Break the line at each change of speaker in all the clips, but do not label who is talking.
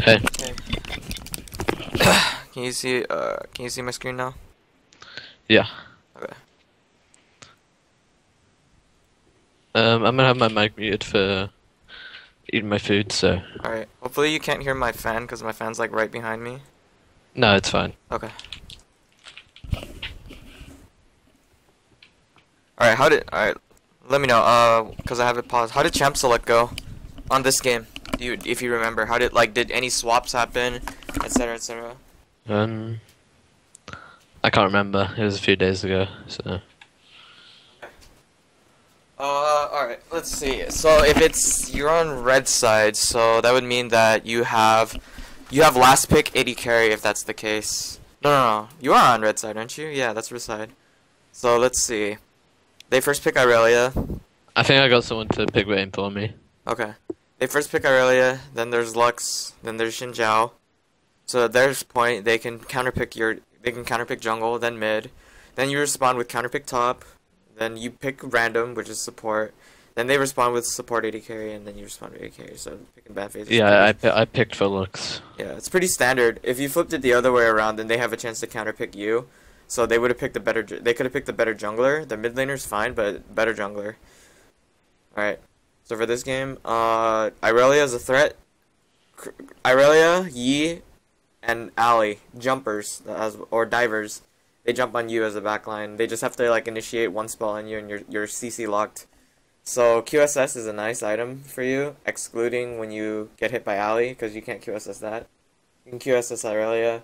Hey.
Okay. Can you see my screen now?
Yeah.
Okay.
I'm gonna have my mic muted for eating my food, so
Alright. Hopefully you can't hear my fan because my fan's like right behind me.
no, it's fine.
Okay. Alright, let me know, cause I have it paused. How did champ select go on this game? If you remember, did any swaps happen, etc, etc?
Um, I can't remember. It was a few days ago, so
Alright, let's see. So if you're on red side, so that would mean that you have last pick AD carry if that's the case. No. You are on red side, aren't you? Yeah, that's red side. So let's see. They first pick Irelia.
I think I got someone to pick Vayne for me.
Okay. They first pick Irelia, then there's Lux, then there's Xin Zhao. So at their point, they can counterpick jungle, then mid. Then you respond with counterpick top. Then you pick random, which is support. Then they respond with support AD carry, and then you respond with AD carry. So picking bad phases.
Yeah, I picked for looks.
Yeah, it's pretty standard. If you flipped it the other way around, then they have a chance to counterpick you. So they would have picked the better. They could have picked the better jungler. The mid laner's fine, but better jungler. All right. So for this game, Irelia is a threat. Irelia, Yi, and Ali jumpers or divers. They jump on you as a backline. They just have to like initiate one spell on you, and you're CC locked. So QSS is a nice item for you, excluding when you get hit by Ali, because you can't QSS that. You can QSS Irelia.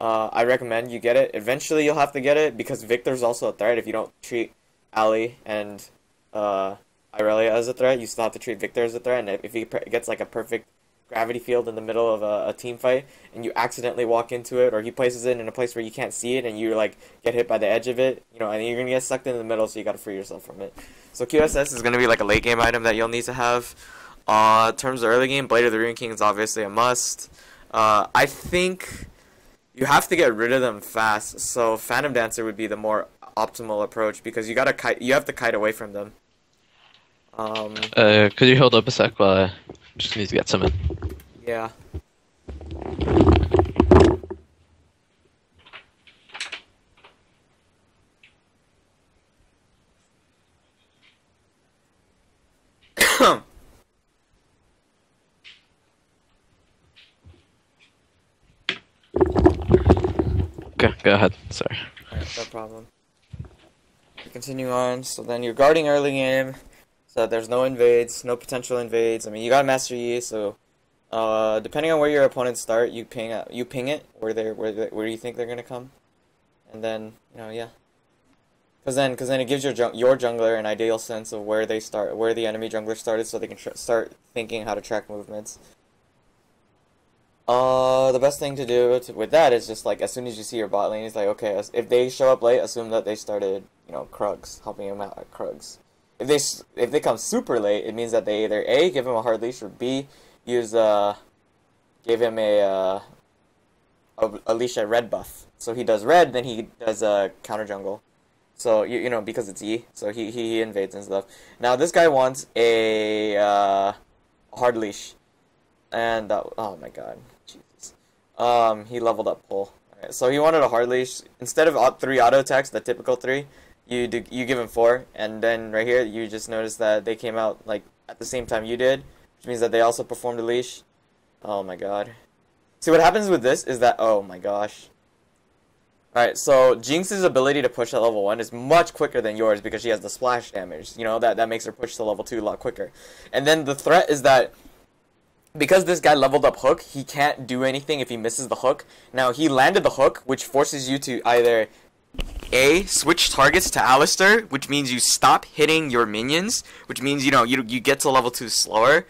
I recommend you get it. Eventually you'll have to get it because Victor's also a threat. If you don't treat Ali and Irelia as a threat, you still have to treat Victor as a threat. And if he gets like a perfect gravity field in the middle of a team fight and you accidentally walk into it, or he places it in a place where you can't see it and you like get hit by the edge of it, you know, and you're gonna get sucked in the middle, so you gotta free yourself from it. So QSS is gonna be like a late game item that you'll need to have. In terms of early game, Blade of the Rune King is obviously a must. I think you have to get rid of them fast, so Phantom Dancer would be the more optimal approach because you have to kite away from them.
Could you hold up a sec while I just need to get some in?
Yeah.
Okay, go ahead. Sorry.
Alright, no problem. Continue on. So then you're guarding early game, so that there's no invades, no potential invades. I mean, you got Master Yi, so depending on where your opponents start, you ping it where you think they're gonna come, and then yeah. Cause then it gives your jungler an ideal sense of where the enemy jungler started, so they can start thinking how to track movements. The best thing to do with that is just like as soon as you see your bot lane, it's like okay, if they show up late, assume that they started, Krugs, helping them out at Krugs. If they come super late, it means that they either A, give him a hard leash, or B, give him a leash at red buff. So he does red, then he does counter jungle. So because it's E, so he invades and stuff. Now this guy wants a hard leash, and oh my god, Jesus. He leveled up pull. Alright, so he wanted a hard leash instead of 3 auto attacks, the typical 3. You give him 4, and then right here you just notice that they came out like at the same time you did, which means that they also performed a leash. Oh my god. See what happens with this is that oh my gosh. Alright, so Jinx's ability to push at level 1 is much quicker than yours because she has the splash damage. That makes her push to level 2 a lot quicker. And then the threat is that because this guy leveled up hook, he can't do anything if he misses the hook. Now he landed the hook, which forces you to either A, switch targets to Alistar, which means you stop hitting your minions, which means you get to level 2 slower,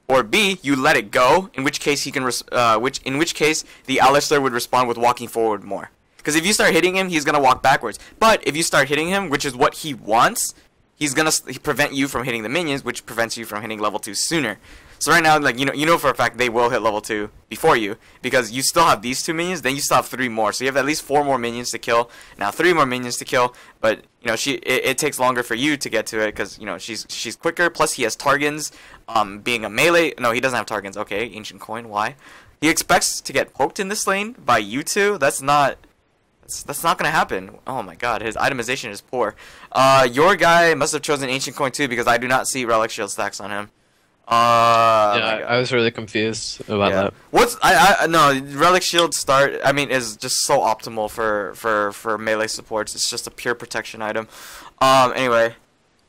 or B, you let it go, in which case in which case the Alistar would respond with walking forward more. Because if you start hitting him, he's gonna walk backwards. But if you start hitting him, which is what he wants, he's gonna prevent you from hitting the minions, which prevents you from hitting level 2 sooner. So right now, like you know for a fact they will hit level 2 before you because you still have these 2 minions. Then you still have 3 more, so you have at least 4 more minions to kill. Now 3 more minions to kill, but it takes longer for you to get to it because she's quicker. Plus he has Targans. Being a melee, no, he doesn't have Targans. Okay, ancient coin. Why? He expects to get poked in this lane by you two. That's not gonna happen. Oh my god, his itemization is poor. Your guy must have chosen Ancient Coin too because I do not see Relic Shield stacks on him.
Yeah, I was really confused about that.
What's no Relic Shield start? I mean, is just so optimal for melee supports. It's just a pure protection item. Anyway,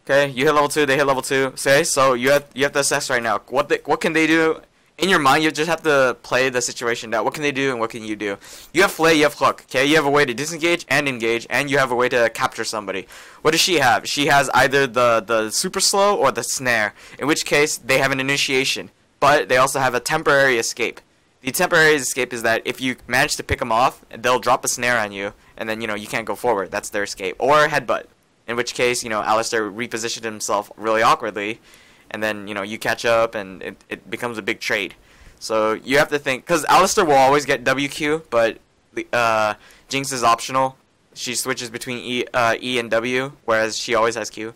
okay, you hit level 2, they hit level 2. Say so you have to assess right now. What can they do? In your mind, you just have to play the situation out. What can they do and what can you do? You have Flay, you have Hook. Okay, you have a way to disengage and engage, and you have a way to capture somebody. What does she have? She has either the super slow or the snare, in which case they have an initiation, but they also have a temporary escape. The temporary escape is that if you manage to pick them off, they'll drop a snare on you, and then you can't go forward. That's their escape. Or headbutt, in which case Alistar repositioned himself really awkwardly. And then, you catch up, and it becomes a big trade. So you have to think, because Alistar will always get WQ, but Jinx is optional. She switches between E and W, whereas she always has Q.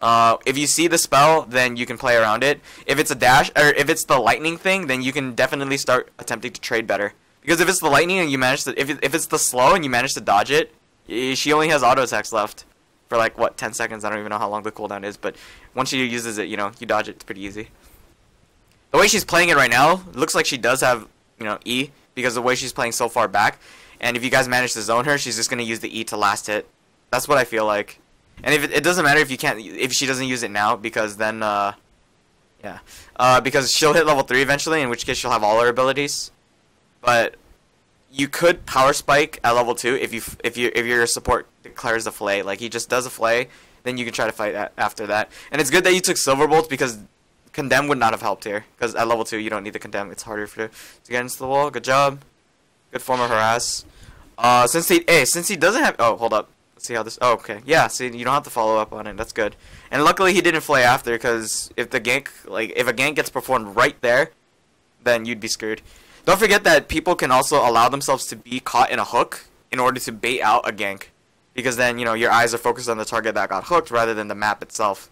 If you see the spell, then you can play around it. If it's a dash, or if it's the lightning thing, then you can definitely start attempting to trade better. Because if it's the lightning and you manage to, if it's the slow and you manage to dodge it, she only has auto attacks left. For like, what, 10 seconds? I don't even know how long the cooldown is, but once she uses it, you dodge it. It's pretty easy. The way she's playing it right now, it looks like she does have, E, because the way she's playing so far back. And if you guys manage to zone her, she's just going to use the E to last hit. That's what I feel like. And if it doesn't matter if she doesn't use it now, because then, because she'll hit level 3 eventually, in which case she'll have all her abilities. But you could power spike at level 2 if your support declares a Flay. Like, he just does a Flay, then you can try to fight after that. And it's good that you took Silverbolt because Condemn would not have helped here. Because at level 2 you don't need the Condemn. It's harder to get into the wall. Good job. Good form of harass. Since he doesn't have, oh, hold up. Let's see how this, oh, okay. Yeah, see, you don't have to follow up on it. That's good. And luckily he didn't Flay after, because if the gank, if a gank gets performed right there, then you'd be screwed. Don't forget that people can also allow themselves to be caught in a hook in order to bait out a gank. Because then, your eyes are focused on the target that got hooked rather than the map itself.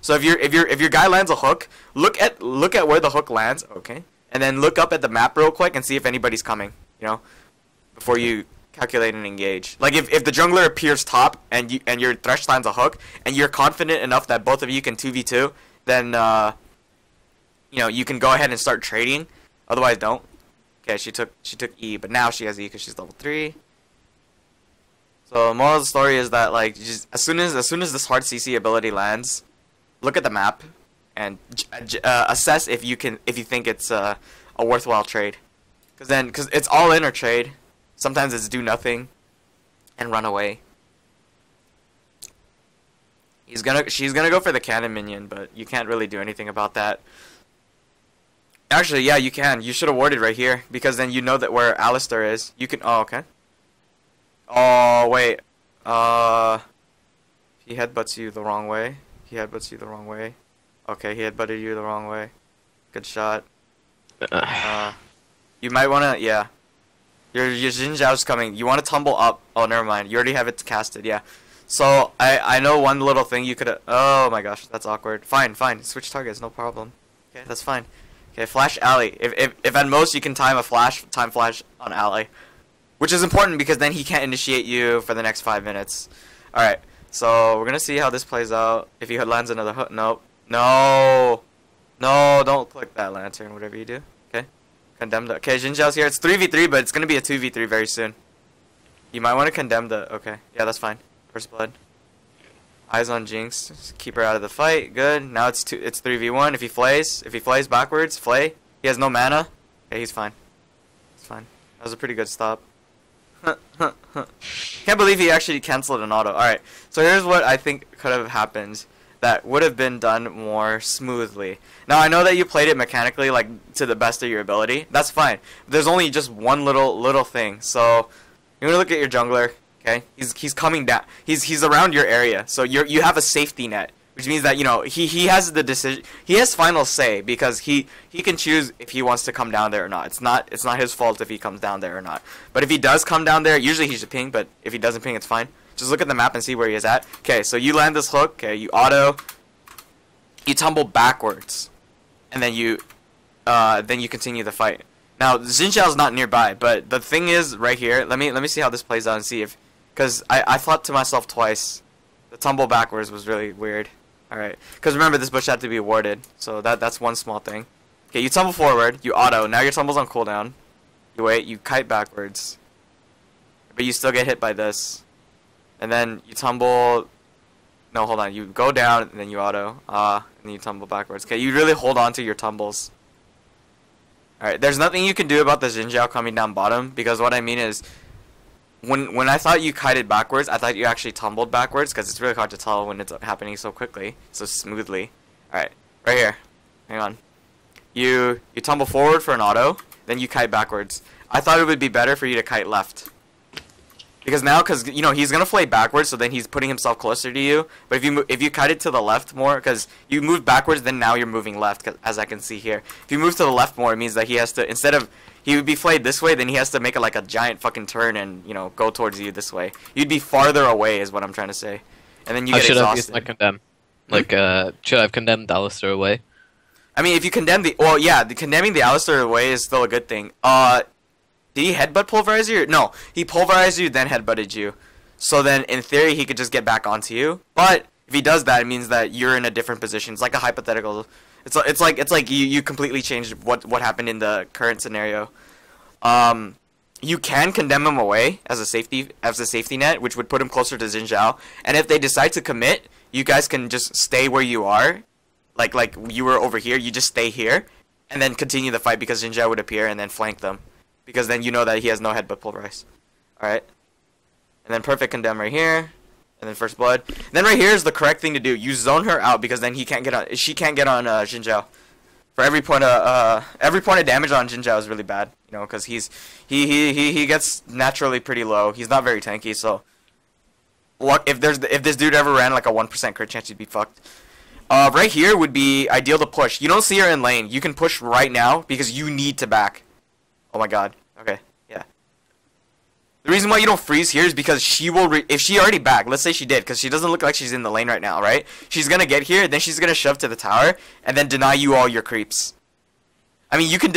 So if your guy lands a hook, look at where the hook lands, okay? And then look up at the map real quick and see if anybody's coming, before you calculate and engage. Like if the jungler appears top and your Thresh lands a hook and you're confident enough that both of you can 2v2, then you can go ahead and start trading. Otherwise, don't. Okay, she took E, but now she has E because she's level 3. So the moral of the story is that just as soon as this hard CC ability lands, look at the map and assess if you think it's a worthwhile trade. Because it's all in or trade. Sometimes it's do nothing and run away. She's gonna go for the cannon minion, but you can't really do anything about that. Actually, yeah, you can. You should have warded right here, because then you know that where Alistar is. You can, oh, okay. Oh, wait. He headbutts you the wrong way. He headbutts you the wrong way. Okay, he headbutted you the wrong way. Good shot. You might wanna, yeah. Your Xin Zhao's coming. You wanna tumble up. Oh, never mind. You already have it casted, yeah. So, I know one little thing you could, oh my gosh, that's awkward. Fine. Switch targets, no problem. Okay, that's fine. Okay, flash alley. If at most you can time flash on alley, which is important because then he can't initiate you for the next 5 minutes. All right, so we're gonna see how this plays out. If he lands another hook, nope, no, don't click that lantern. Whatever you do, okay. Condemn the. Okay, Xin Zhao's here. It's 3v3, but it's gonna be a 2v3 very soon. You might want to condemn the. Okay, yeah, that's fine. First blood. Eyes on Jinx. Just keep her out of the fight. Good. Now it's 3v1. If he flays backwards, Flay. He has no mana. Okay, he's fine. It's fine. That was a pretty good stop. Can't believe he actually canceled an auto. Alright, so here's what I think could have happened that would have been done more smoothly. Now, I know that you played it mechanically, to the best of your ability. That's fine. There's only just one little thing. So, you're gonna look at your jungler. Okay, he's coming down. He's around your area, so you have a safety net, which means that he has the decision. He has final say because he can choose if he wants to come down there or not. It's not his fault if he comes down there or not. But if he does come down there, usually he should ping. But if he doesn't ping, it's fine. Just look at the map and see where he is at. Okay, so you land this hook. Okay, you auto. You tumble backwards, and then you continue the fight. Now Xin Zhao's not nearby, but the thing is right here. Let me see how this plays out and see if, because I thought to myself twice, the tumble backwards was really weird. All right, because remember this bush had to be warded, so that's one small thing. Okay, you tumble forward, you auto. Now your tumble's on cooldown. You wait, you kite backwards, but you still get hit by this, and then you tumble. No, hold on. You go down and then you auto. And then you tumble backwards. Okay, you really hold on to your tumbles. Alright, there's nothing you can do about the Xin Zhao coming down bottom, because what I mean is, when I thought you kited backwards, I thought you actually tumbled backwards, because it's really hard to tell when it's happening so quickly, so smoothly. Alright, right here. Hang on. You tumble forward for an auto, then you kite backwards. I thought it would be better for you to kite left. Because now, you know, he's gonna flay backwards, so then he's putting himself closer to you. But if you kite it to the left more, because you move backwards, then now you're moving left, as I can see here. If you move to the left more, it means that he has to, instead of, he would be flayed this way, then he has to make it like a giant fucking turn and, you know, go towards you this way. You'd be farther away, is what I'm trying to say. And then you get exhausted.
I should have used my condemn. Like, should I have condemned Alistair away?
I mean, if you condemn well, yeah, condemning the Alistair away is still a good thing. Did he headbutt pulverize you? No, he pulverized you, then headbutted you. So then, in theory, he could just get back onto you. But if he does that, it means that you're in a different position. It's like a hypothetical. It's like you completely changed what happened in the current scenario. You can condemn him away as a safety net, which would put him closer to Xin Zhao. And if they decide to commit, you guys can just stay where you are, like you were over here. You just stay here, and then continue the fight because Xin Zhao would appear and then flank them. Because then you know that he has no headbutt pulverize. Alright? And then perfect condemn right here. And then first blood. And then right here is the correct thing to do. You zone her out because then she can't get on Xin Zhao. For every point of damage on Xin Zhao is really bad. You know, because he gets naturally pretty low. He's not very tanky, so if this dude ever ran like a 1% crit chance, he'd be fucked. Right here would be ideal to push. You don't see her in lane. You can push right now because you need to back. Oh my god. Okay. Yeah. The reason why you don't freeze here is because she will, if she already backed, let's say she did, because she doesn't look like she's in the lane right now, right? She's gonna get here, then she's gonna shove to the tower, and then deny you all your creeps. I mean, you can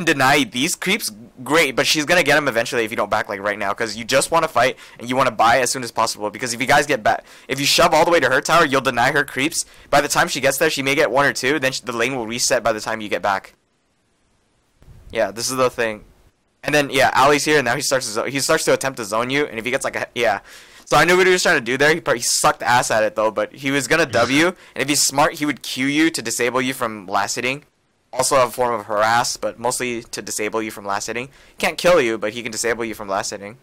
deny these creeps, great, but she's gonna get them eventually if you don't back like right now, because you just want to fight, and you want to buy as soon as possible, because if you guys get back, if you shove all the way to her tower, you'll deny her creeps. By the time she gets there, she may get 1 or 2, then the lane will reset by the time you get back. Yeah, this is the thing. And then, yeah, Ali's here, and now he starts to attempt to zone you, and if he gets like a, yeah. So I knew what he was trying to do there. He sucked ass at it, though, but he was going to W, and if he's smart, he would Q you to disable you from last hitting. Also a form of harass, but mostly to disable you from last hitting. He can't kill you, but he can disable you from last hitting.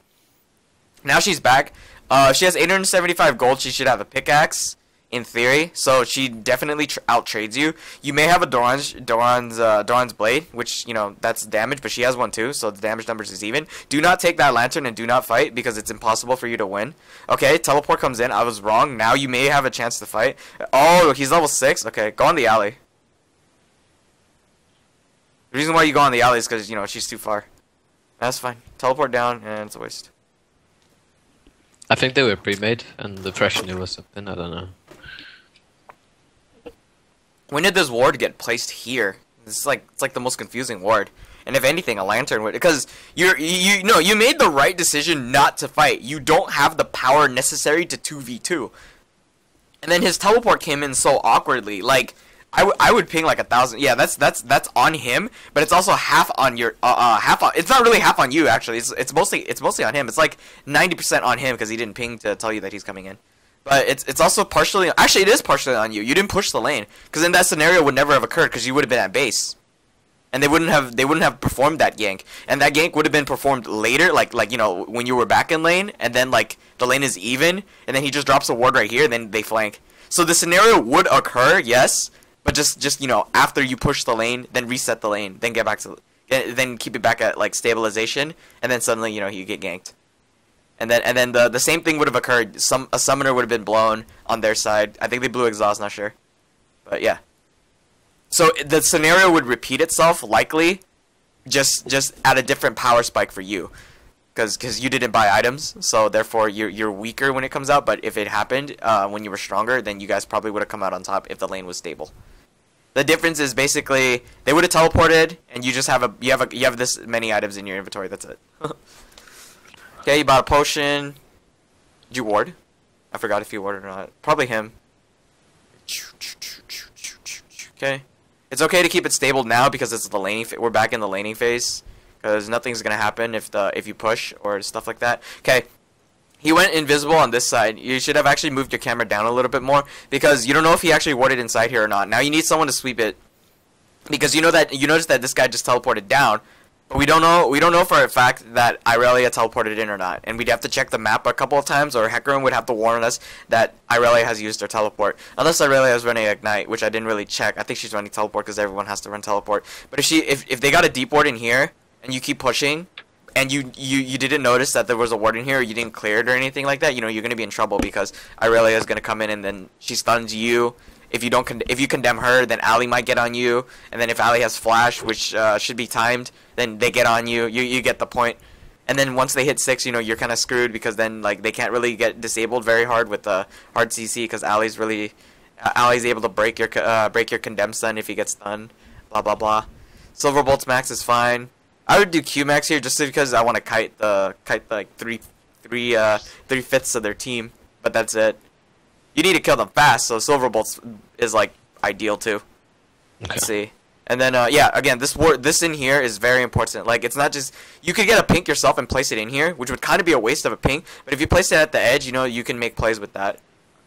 Now she's back. She has 875 gold. She should have a pickaxe. In theory, so she definitely out-trades you. You may have a Doran's blade, which, you know, that's damage, but she has one too, so the damage numbers is even. Do not take that lantern and do not fight, because it's impossible for you to win. Okay, teleport comes in. I was wrong. Now you may have a chance to fight. Oh, he's level 6? Okay, go on the alley. The reason why you go on the alley is because, you know, she's too far. That's fine. Teleport down, and it's a waste.
I think they were pre-made, and the freshener was something, I don't know.
When did this ward get placed here? It's like the most confusing ward. And if anything, a lantern would, because you made the right decision not to fight. You don't have the power necessary to 2v2. And then his teleport came in so awkwardly. Like I would ping like 1,000. Yeah, that's on him, but it's also half on your it's not really half on you actually. It's mostly on him. It's like 90% on him because he didn't ping to tell you that he's coming in. But it's also partially, actually it is partially on you. You didn't push the lane, because then that scenario would never have occurred, because you would have been at base, and they wouldn't have performed that gank, and that gank would have been performed later, like you know, when you were back in lane, and then like the lane is even, and then he just drops a ward right here, and then they flank. So the scenario would occur, yes, but just you know, after you push the lane, then reset the lane, then get back to, then keep it back at like stabilization, and then suddenly, you know, you get ganked. And then the same thing would have occurred. A summoner would have been blown on their side. I think they blew exhaust, not sure. But yeah. So the scenario would repeat itself likely, just at a different power spike for you, because you didn't buy items, so therefore you're weaker when it comes out. But if it happened when you were stronger, then you guys probably would have come out on top if the lane was stable. The difference is basically they would have teleported, and you just have you have this many items in your inventory. That's it. Okay, you bought a potion. Did you ward? I forgot if you warded or not. Probably him. Okay. It's okay to keep it stable now because it's the laning. We're back in the laning phase because nothing's gonna happen if you push or stuff like that. Okay. He went invisible on this side. You should have actually moved your camera down a little bit more because you don't know if he actually warded inside here or not. Now you need someone to sweep it because you noticed that this guy just teleported down, but we don't know for a fact that Irelia teleported in or not, and we'd have to check the map a couple of times, or Hecarim would have to warn us that Irelia has used her teleport, unless Irelia is running Ignite, which I didn't really check. I think she's running teleport because everyone has to run teleport. But if they got a deep ward in here and you keep pushing, and you didn't notice that there was a ward in here, or you didn't clear it or anything like that, you're gonna be in trouble because Irelia is gonna come in and then she stuns you. If you condemn her, then Ali might get on you, and then if Ali has flash, which should be timed, then they get on you. You get the point. And then once they hit 6, you're kind of screwed because then like they can't really get disabled very hard with the hard CC because Ali's able to break your condemn stun if he gets stunned. Blah blah blah. Silverbolt's max is fine. I would do Q max here just because I want to kite like three fifths of their team, but that's it. You need to kill them fast, so Silverbolt's is like ideal too.
Okay.
Let's see. And then yeah, again, this in here is very important. Like it's not just you could get a pink yourself and place it in here, which would kind of be a waste of a pink. But if you place it at the edge, you can make plays with that.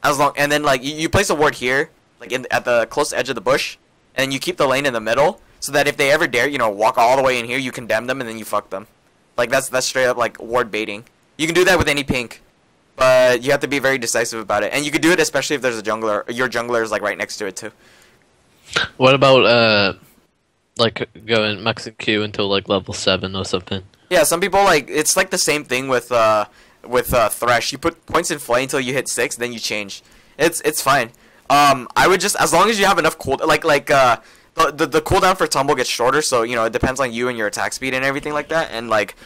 And then like you place a ward here, like at the close edge of the bush, and you keep the lane in the middle, so that if they ever dare, walk all the way in here, you condemn them and then you fuck them. Like that's straight up like ward baiting. You can do that with any pink, but you have to be very decisive about it. And you could do it especially if there's a jungler. Your jungler is like right next to it too.
What about like going maxing Q until like level 7 or something?
Yeah, some people it's like the same thing with Thresh. You put points in Flay until you hit 6, then you change. It's fine. I would just, as long as you have enough cooldown, the cooldown for Tumble gets shorter, so it depends on you and your attack speed and everything like that. And like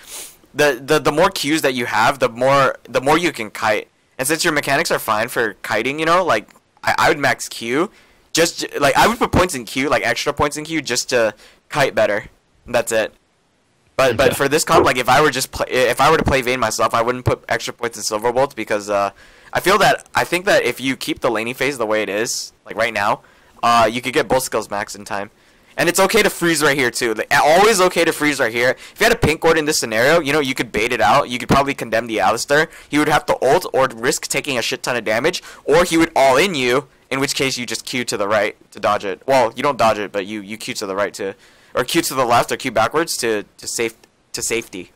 the more Qs that you have, the more you can kite. And since your mechanics are fine for kiting, like I would max Q, just like I would put points in Q, like extra points in Q, just to kite better. That's it. But for this comp, like if I were to play Vayne myself, I wouldn't put extra points in Silverbolt because I think that if you keep the laning phase the way it is, like right now, you could get both skills max in time. And it's okay to freeze right here too. Like, always okay to freeze right here. If you had a pink ward in this scenario, you could bait it out. You could probably condemn the Alistar. He would have to ult or risk taking a shit ton of damage, or he would all in you, in which case you just Q to the right to dodge it. Well, you don't dodge it, but you Q to the right to, or Q to the left or Q backwards to safety.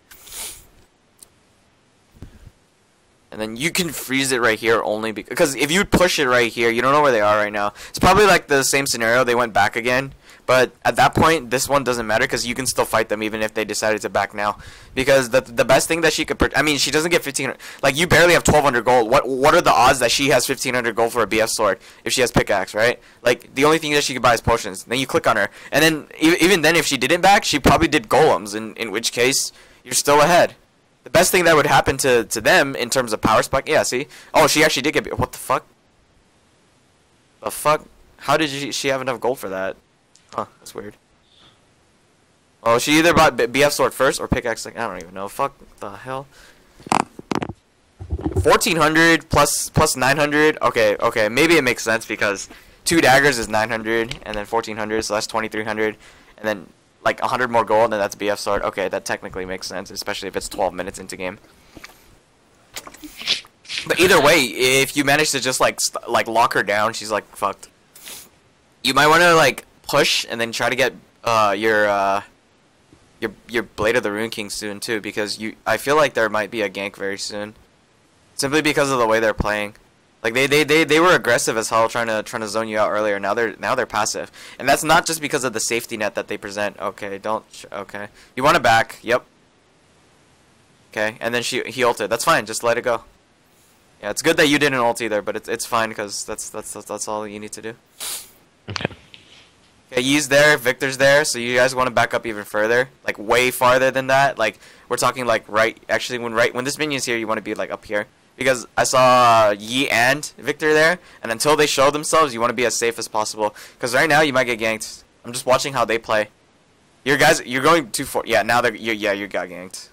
And then you can freeze it right here only because if you push it right here, you don't know where they are right now. It's probably like the same scenario. They went back again. But at that point, this one doesn't matter because you can still fight them even if they decided to back now. Because the best thing that she could... I mean, she doesn't get 1,500... Like, you barely have 1,200 gold. What are the odds that she has 1,500 gold for a BF sword if she has pickaxe, right? Like, the only thing that she could buy is potions. Then you click on her. And then, even then, if she didn't back, she probably did golems. In which case, you're still ahead. The best thing that would happen to them in terms of power spike... Yeah, see? Oh, she actually did get... What the fuck? The fuck? How did she have enough gold for that? Huh, that's weird. Oh, she either bought BF sword first or pickaxe. Like, I don't even know. Fuck the hell. 1,400 plus 900. Okay. Maybe it makes sense because 2 daggers is 900 and then 1,400, so that's 2,300, and then like 100 more gold, and that's BF sword. Okay, that technically makes sense, especially if it's 12 minutes into game. But either way, if you manage to just like lock her down, she's like fucked. You might want to like push and then try to get your Blade of the Rune King soon too, because I feel like there might be a gank very soon, simply because of the way they're playing. Like they were aggressive as hell trying to zone you out earlier. Now they're passive, and that's not just because of the safety net that they present. Okay, okay. You want it back? Yep. Okay, and then he ulted. That's fine. Just let it go. Yeah, it's good that you didn't ult either, but it's fine because that's all you need to do.
Okay.
Okay, Yi's there, Victor's there, so you guys want to back up even further, like way farther than that. Like we're talking like right. Actually, when this minion's here, you want to be like up here because I saw Yi and Victor there, and until they show themselves, you want to be as safe as possible. Because right now you might get ganked. I'm just watching how they play. You're going too far. Yeah, now you got ganked.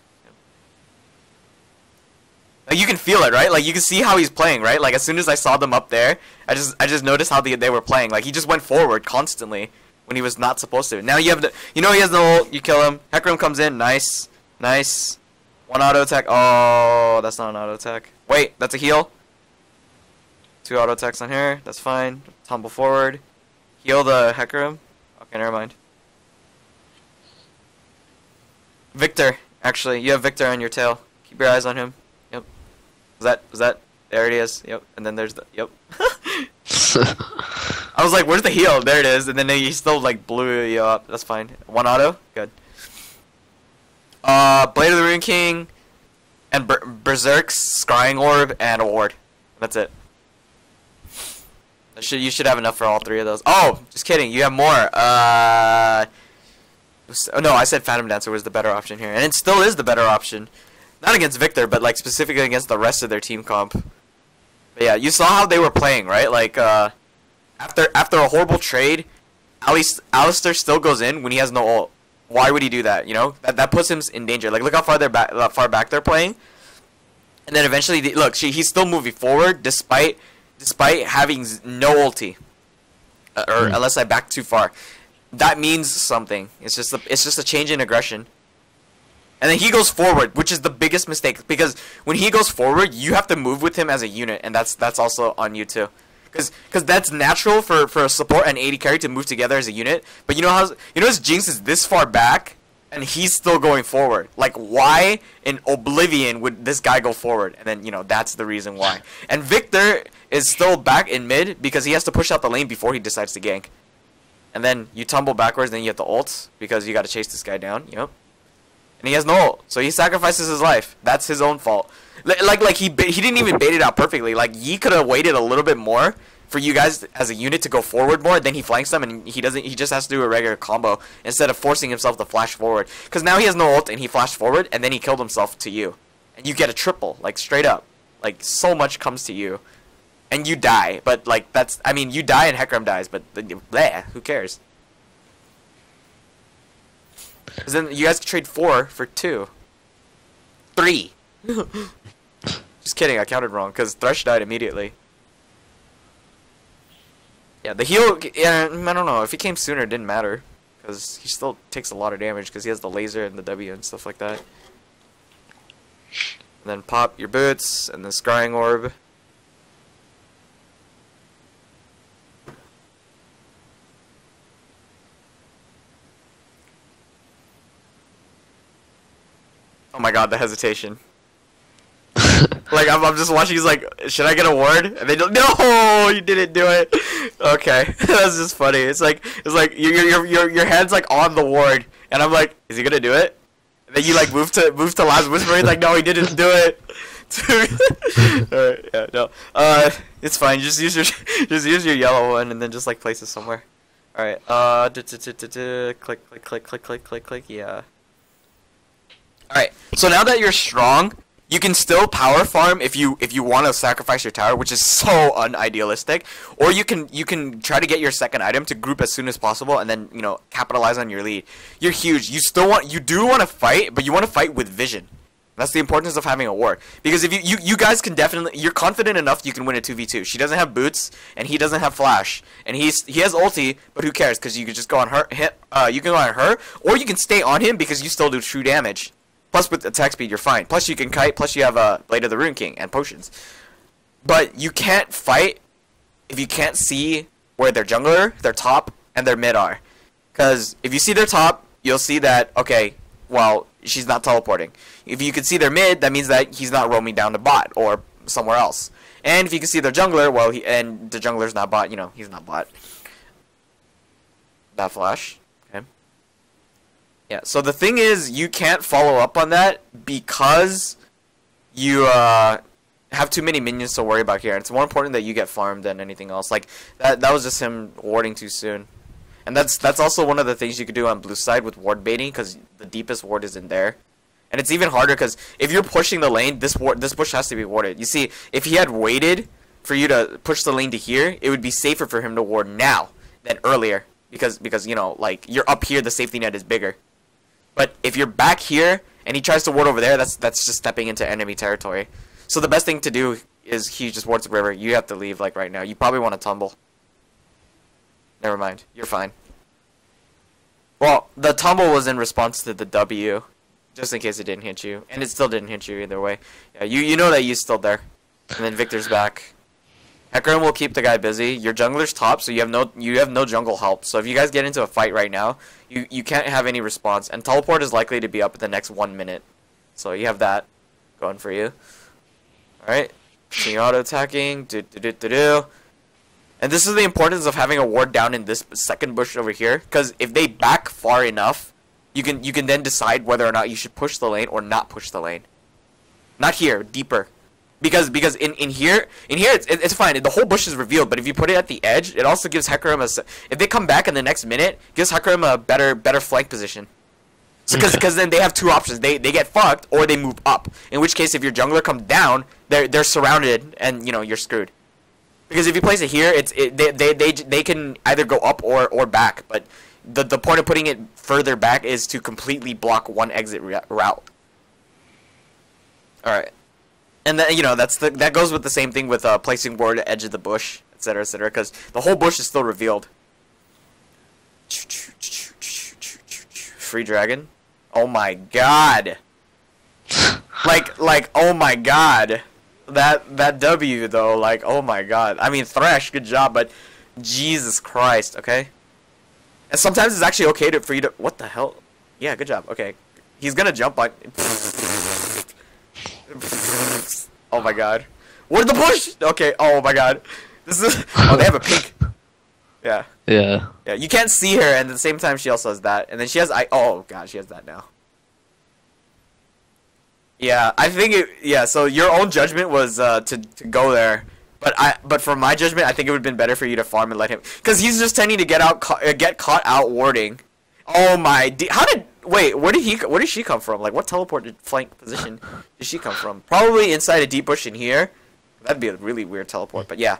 Like you can feel it, right? Like you can see how he's playing, right? Like as soon as I saw them up there, I just noticed how they were playing. Like he just went forward constantly when he was not supposed to. Now you have he has the ult. You kill him. Hecarim comes in. Nice, nice. One auto attack. Oh, that's not an auto attack. Wait, that's a heal. 2 auto attacks on here. That's fine. Tumble forward. Heal the Hecarim. Okay, never mind. Victor, actually, you have Victor on your tail. Keep your eyes on him. Yep. Was that? There it is. Yep. And then there's the. Yep. I was like, where's the heal? There it is. And then he still like blew you up. That's fine. 1 auto. Good. Blade of the Rune King, and Berserk's Scrying Orb, and a ward. That's it. You should have enough for all 3 of those. Oh, just kidding. You have more. Oh, no, I said Phantom Dancer was the better option here, and it still is the better option. Not against Victor, but like specifically against the rest of their team comp. But yeah, you saw how they were playing, right? Like after a horrible trade, at least Alistar still goes in when he has no ult. Why would he do that? You know, that puts him in danger. Like look how far far back they're playing, and then eventually look, he's still moving forward despite having no ulti, or unless I back too far. That means something. It's just a change in aggression. And then he goes forward, which is the biggest mistake, because when he goes forward, you have to move with him as a unit, and that's also on you too. Because that's natural for a support and AD carry to move together as a unit. But you know his Jinx is this far back, and he's still going forward. Like why in Oblivion would this guy go forward? And then that's the reason why. And Victor is still back in mid because he has to push out the lane before he decides to gank. And then you tumble backwards, then you have the ult because you got to chase this guy down. Yep. And he has no ult, so he sacrifices his life. That's his own fault. Like he didn't even bait it out perfectly. Like Yi could have waited a little bit more for you guys as a unit to go forward more. Then he flanks them, and he doesn't. He just has to do a regular combo instead of forcing himself to flash forward. Because now he has no ult, and he flashed forward, and then he killed himself to you, and you get a triple, like straight up. Like so much comes to you, and you die. But like you die and Hecarim dies, but bleh, who cares? Because then you guys can trade 4 for 2. 3. Just kidding, I counted wrong, because Thresh died immediately. Yeah, the heal, yeah, I don't know, if he came sooner it didn't matter. Because he still takes a lot of damage, because he has the laser and the W and stuff like that. And then pop your boots, and the Scrying Orb. Oh my god, the hesitation. Like, I'm just watching, he's like, should I get a ward? And they don't, no, you didn't do it. Okay, that's just funny. It's like your hand's like on the ward, and I'm like, is he gonna do it? And then you like move to last whisper, he's like, no, he didn't do it. Alright, yeah, no. It's fine, just use your yellow one, and then just like place it somewhere. Alright, click, yeah. Alright, so now that you're strong, you can still power farm if you want to sacrifice your tower, which is so unidealistic. Or you can try to get your second item to group as soon as possible, and then capitalize on your lead. You're huge. You do want to fight, but you want to fight with vision. That's the importance of having a ward. Because if you guys can definitely, you're confident enough you can win a 2v2. She doesn't have boots, and he doesn't have flash, and he has ulti, but who cares? Because you can just go on her, you can go on her, or you can stay on him because you still do true damage. Plus, with attack speed, you're fine. Plus, you can kite. Plus, you have a Blade of the Rune King and potions. But you can't fight if you can't see where their jungler, their top, and their mid are. Because if you see their top, you'll see that, okay, well, she's not teleporting. If you can see their mid, that means that he's not roaming down to bot or somewhere else. And if you can see their jungler, well, and the jungler's not bot, he's not bot. That flash. Yeah, so the thing is, you can't follow up on that because you have too many minions to worry about here. It's more important that you get farmed than anything else. Like, that was just him warding too soon. And that's also one of the things you could do on blue side with ward baiting, because the deepest ward is in there. And it's even harder because if you're pushing the lane, this bush has to be warded. You see, if he had waited for you to push the lane to here, it would be safer for him to ward now than earlier. Because you know, like, you're up here, the safety net is bigger. But if you're back here and he tries to ward over there, that's just stepping into enemy territory. So the best thing to do is he just wards the river. You have to leave, like, right now. You probably want to tumble. Never mind. You're fine. Well, the tumble was in response to the W. Just in case it didn't hit you. And it still didn't hit you either way. Yeah, you know that you're still there. And then Victor's back. Hecarim will keep the guy busy. Your jungler's top, so you have no jungle help. So if you guys get into a fight right now, you can't have any response. And teleport is likely to be up in the next 1 minute. So you have that going for you. Alright. Continue auto-attacking. And this is the importance of having a ward down in this second bush over here. Because if they back far enough, you can then decide whether or not you should push the lane or not push the lane. Not here, deeper. Because in here it's fine. The whole bush is revealed, but if you put it at the edge, it also gives Hecarim if they come back in the next minute, it gives Hecarim a better flank position. So because then they have two options. They get fucked or they move up. In which case, if your jungler comes down, they're surrounded and you know you're screwed. Because if you place it here, they can either go up or back, but the point of putting it further back is to completely block one exit route. All right, and then you know that goes with the same thing with placing ward at the edge of the bush, etc., etc. Because the whole bush is still revealed. Free dragon. Oh my god. like oh my god. That W though, like oh my god. I mean Thresh, good job, but Jesus Christ, okay? And sometimes it's actually okay for you to what the hell? Yeah, good job. Okay. He's gonna jump on oh my god. Where's the push? Okay, oh my god. This is oh they have a pink. Yeah.
Yeah.
Yeah, you can't see her and at the same time she also has that. And then she has oh god, she has that now. Yeah, I think so your own judgment was to go there. But for my judgment, I think it would have been better for you to farm and let him, cuz he's just tending to get caught out warding. Oh my wait, where did she come from? Like what teleported flank position did she come from? Probably inside a deep bush in here. That'd be a really weird teleport, but yeah.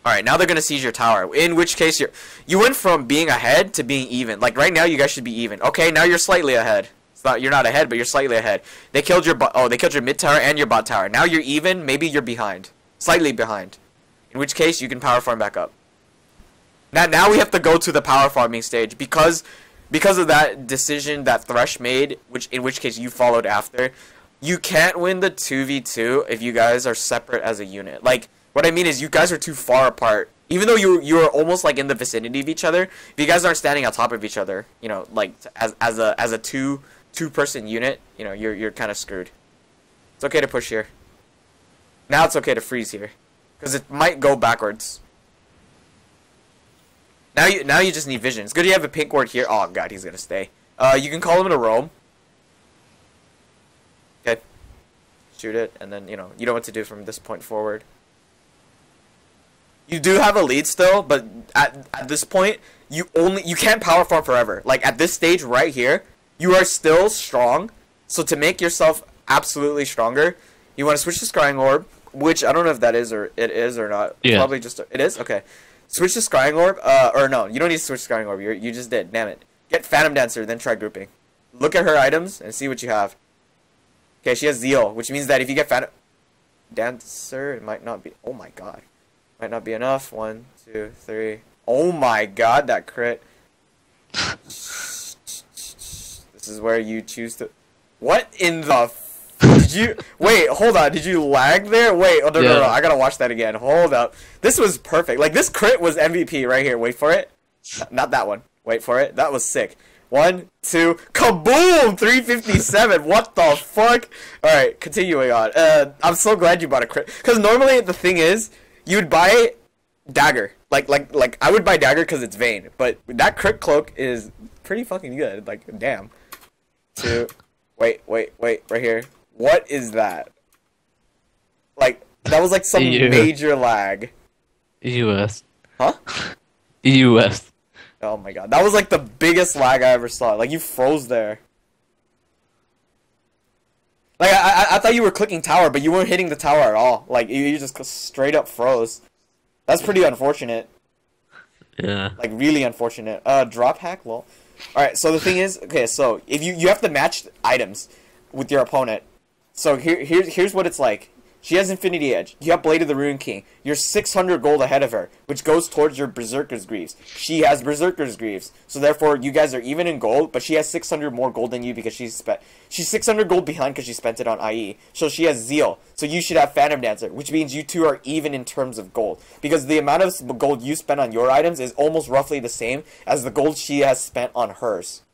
All right, now they're going to seize your tower. In which case you went from being ahead to being even. Like right now you guys should be even. Okay, now you're slightly ahead. You're not ahead, but you're slightly ahead. They killed your they killed your mid tower and your bot tower. Now you're even, maybe you're behind. Slightly behind. In which case you can power farm back up. Now we have to go to the power farming stage because of that decision that Thresh made, in which case you followed after. You can't win the 2v2 if you guys are separate as a unit. Like what I mean is you guys are too far apart. Even though you're almost like in the vicinity of each other, if you guys aren't standing on top of each other, you know, like as a two-person unit, you know, you're kind of screwed. It's okay to push here. Now it's okay to freeze here, because it might go backwards. Now you just need vision. It's good you have a pink ward here. Oh god, he's gonna stay. You can call him to roam. Okay. Shoot it, and then you know what to do from this point forward. You do have a lead still, but at this point, you can't power farm forever. Like at this stage right here, you are still strong. So to make yourself absolutely stronger, you want to switch to Scrying Orb, which I don't know if that is or it is or not.
Yeah.
Probably just it is. Okay. Switch to Scrying Orb. Or no, you don't need to switch to Scrying Orb. You just did. Damn it. Get Phantom Dancer, then try grouping. Look at her items and see what you have. Okay, she has Zeal, which means that if you get Phantom Dancer, it might not be. Oh my god. Might not be enough. 1, 2, 3. Oh my god, that crit. This is where you choose to. What in the? Did you wait? Hold on. Did you lag there? Wait. Oh no. I gotta watch that again. Hold up. This was perfect. Like this crit was MVP right here. Wait for it. Not that one. Wait for it. That was sick. 1, 2, kaboom! 357. What the fuck? All right, continuing on. I'm so glad you bought a crit because normally the thing is. You'd buy Dagger. Like I would buy Dagger because it's Vayne. But that crit cloak is pretty fucking good. Like, damn. 2. Wait. Right here. What is that? Like, that was like some major lag.
US.
Huh?
US.
Oh my god. That was like the biggest lag I ever saw. Like, you froze there. Like I thought you were clicking tower, but you weren't hitting the tower at all. Like you just straight up froze. That's pretty unfortunate.
Yeah.
Like really unfortunate. Drop hack, lol. All right. So the thing is, okay. So if you have to match items with your opponent. So here's what it's like. She has Infinity Edge. You have Blade of the Rune King. You're 600 gold ahead of her, which goes towards your Berserker's Greaves. She has Berserker's Greaves. So therefore, you guys are even in gold, but she has 600 more gold than you because she's 600 gold behind because she spent it on IE. So she has Zeal. So you should have Phantom Dancer, which means you two are even in terms of gold. Because the amount of gold you spend on your items is almost roughly the same as the gold she has spent on hers.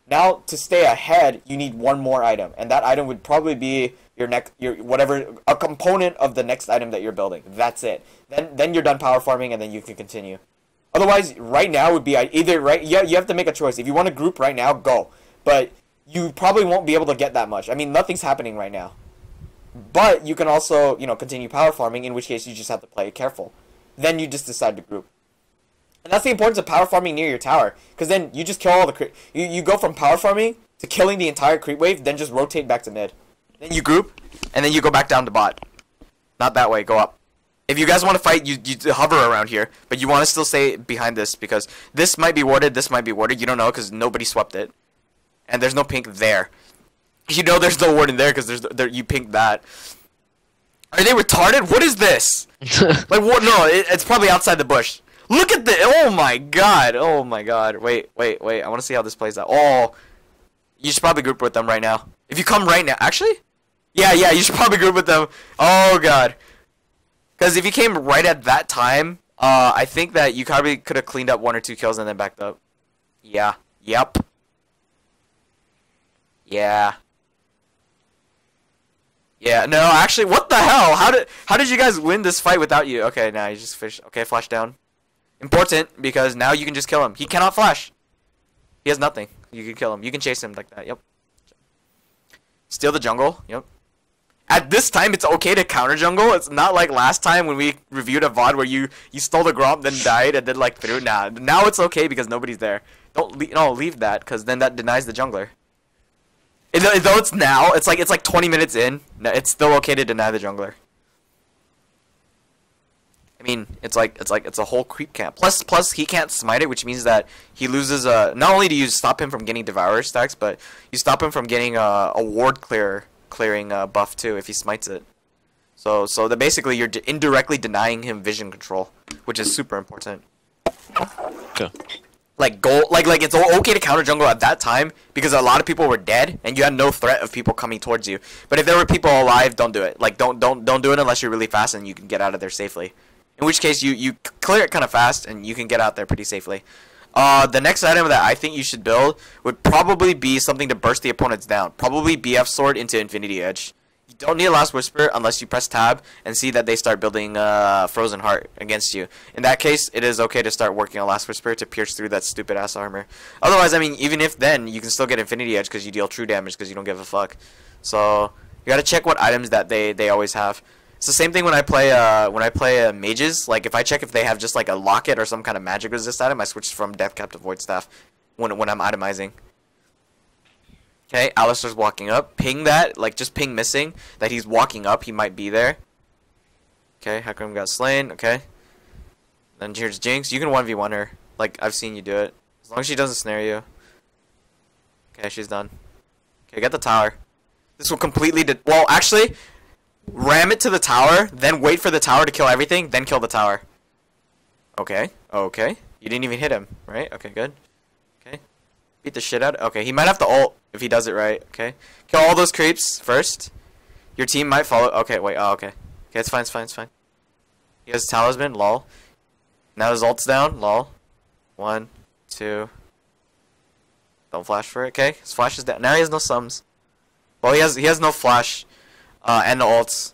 Now, to stay ahead, you need one more item, and that item would probably be a component of the next item that you're building. That's it. Then you're done power farming, and then you can continue. Otherwise, right now would be either you have to make a choice. If you want to group right now, go. But you probably won't be able to get that much. I mean, nothing's happening right now. But you can also, continue power farming, in which case you just have to play it careful. Then you just decide to group. And that's the importance of power farming near your tower, because then you just kill all the creep. You go from power farming to killing the entire creep wave, then just rotate back to mid. Then you group, and then you go back down to bot. Not that way, go up. If you guys want to fight, you hover around here, but you want to still stay behind this, because this might be warded, this might be warded. You don't know, because nobody swept it. And there's no pink there. You know there's no ward in there, because you pinked that. Are they retarded? What is this? Like, what? No, it's probably outside the bush. Look at the. Oh my god. Oh my god. Wait. I want to see how this plays out. Oh. You should probably group with them right now. If you come right now. Actually? Yeah, you should probably group with them. Oh god. Because if you came right at that time, I think that you probably could have cleaned up 1 or 2 kills and then backed up. Yeah. Yep. Yeah. Yeah, no, actually, what the hell? How did you guys win this fight without you? Okay, now you just fish. Okay, flash down. Important, because now you can just kill him. He cannot flash. He has nothing. You can kill him. You can chase him like that. Yep. Steal the jungle. Yep. At this time, it's okay to counter jungle. It's not like last time when we reviewed a VOD where you stole the Gromp, then died, and then like threw. Nah, now it's okay because nobody's there. Don't leave that, because then that denies the jungler. Though it's now, it's like 20 minutes in. No, it's still okay to deny the jungler. I mean, it's a whole creep camp. Plus he can't smite it, which means that he loses. Not only do you stop him from getting Devourer stacks, but you stop him from getting a ward clearing buff too if he smites it. So that basically you're indirectly denying him vision control, which is super important.
Okay.
Like it's okay to counter jungle at that time because a lot of people were dead and you had no threat of people coming towards you. But if there were people alive, don't do it. Like don't do it unless you're really fast and you can get out of there safely. In which case you clear it kind of fast and you can get out there pretty safely. The next item that I think you should build would probably be something to burst the opponents down. Probably BF Sword into Infinity Edge. You don't need a Last Whisper unless you press tab and see that they start building Frozen Heart against you. In that case, it is okay to start working on Last Whisper to pierce through that stupid ass armor. Otherwise, I mean, even if then, you can still get Infinity Edge because you deal true damage because you don't give a fuck. So you gotta check what items that they always have. It's the same thing when I play mages. Like if I check if they have just like a locket or some kind of magic resist item, I switch from Death Cap to Void Staff when I'm itemizing. Okay, Alistar's walking up. Ping that, like just ping missing that he's walking up. He might be there. Okay, Hakram got slain. Okay. Then here's Jinx. You can 1v1 her. Like I've seen you do it. As long as she doesn't snare you. Okay, she's done. Okay, get the tower. This will completely well, actually, ram it to the tower, then wait for the tower to kill everything, then kill the tower. Okay. Okay. You didn't even hit him, right? Okay, good. Okay. Beat the shit out. Okay, he might have to ult if he does it right. Okay. Kill all those creeps first. Your team might follow. Okay, wait. Oh, okay. Okay, it's fine, it's fine, it's fine. He has Talisman, lol. Now his ult's down, lol. 1, 2. Don't flash for it. Okay, his flash is down. Now he has no sums. Well, he has no flash and no ults.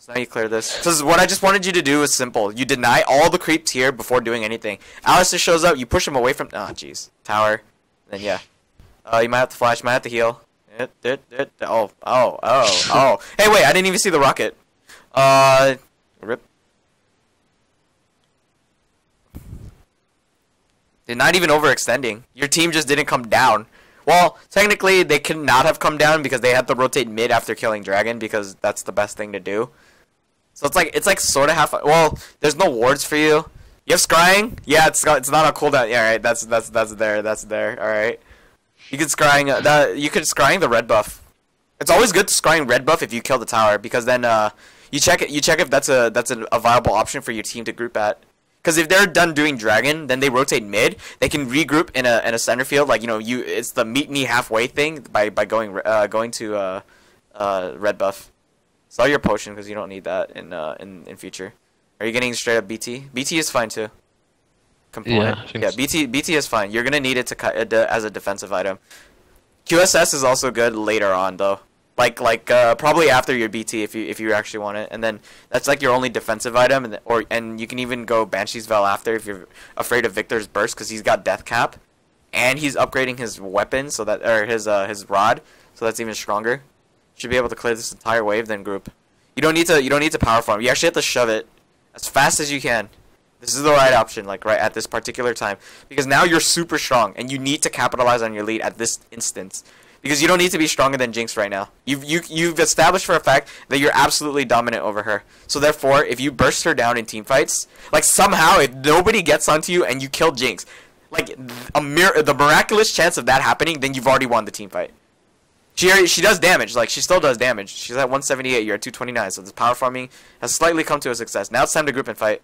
So now you clear this. So what I just wanted you to do is simple. You deny all the creeps here before doing anything. Alistar shows up, you push him away from. Oh, jeez. Tower. Then yeah. You might have to flash. Might have to heal. Oh. Hey, wait. I didn't even see the rocket. Rip. They're not even overextending. Your team just didn't come down. Well, technically they could not have come down because they had to rotate mid after killing dragon because that's the best thing to do. So it's like sort of half. Well, there's no wards for you. You have scrying. Yeah, it's not on cooldown. Yeah, right. That's there. That's there. All right. You could scrying you could scrying the red buff. It's always good to scrying red buff if you kill the tower because then you check if that's a viable option for your team to group at. Because if they're done doing dragon, then they rotate mid. They can regroup in a center field, like it's the meet me halfway thing by going to red buff. Sell your potion because you don't need that in future. Are you getting straight up BT? BT is fine too. Component. Yeah, BT is fine. You're gonna need it to cut as a defensive item. QSS is also good later on though. Like probably after your BT if you actually want it, and then that's like your only defensive item, and you can even go Banshee's Veil after if you're afraid of Victor's burst because he's got death cap, and he's upgrading his weapon so that his rod, so that's even stronger. Should be able to clear this entire wave then group. You don't need to power farm. You actually have to shove it as fast as you can. This is the right option, like right at this particular time, because now you're super strong and you need to capitalize on your lead at this instance. Because you don't need to be stronger than Jinx right now. You've established for a fact that you're absolutely dominant over her. So therefore, if you burst her down in team fights, like somehow if nobody gets onto you and you kill Jinx, like the miraculous chance of that happening, then you've already won the team fight. She does damage, like she still does damage. She's at 178, you're at 229, so this power farming has slightly come to a success. Now it's time to group and fight.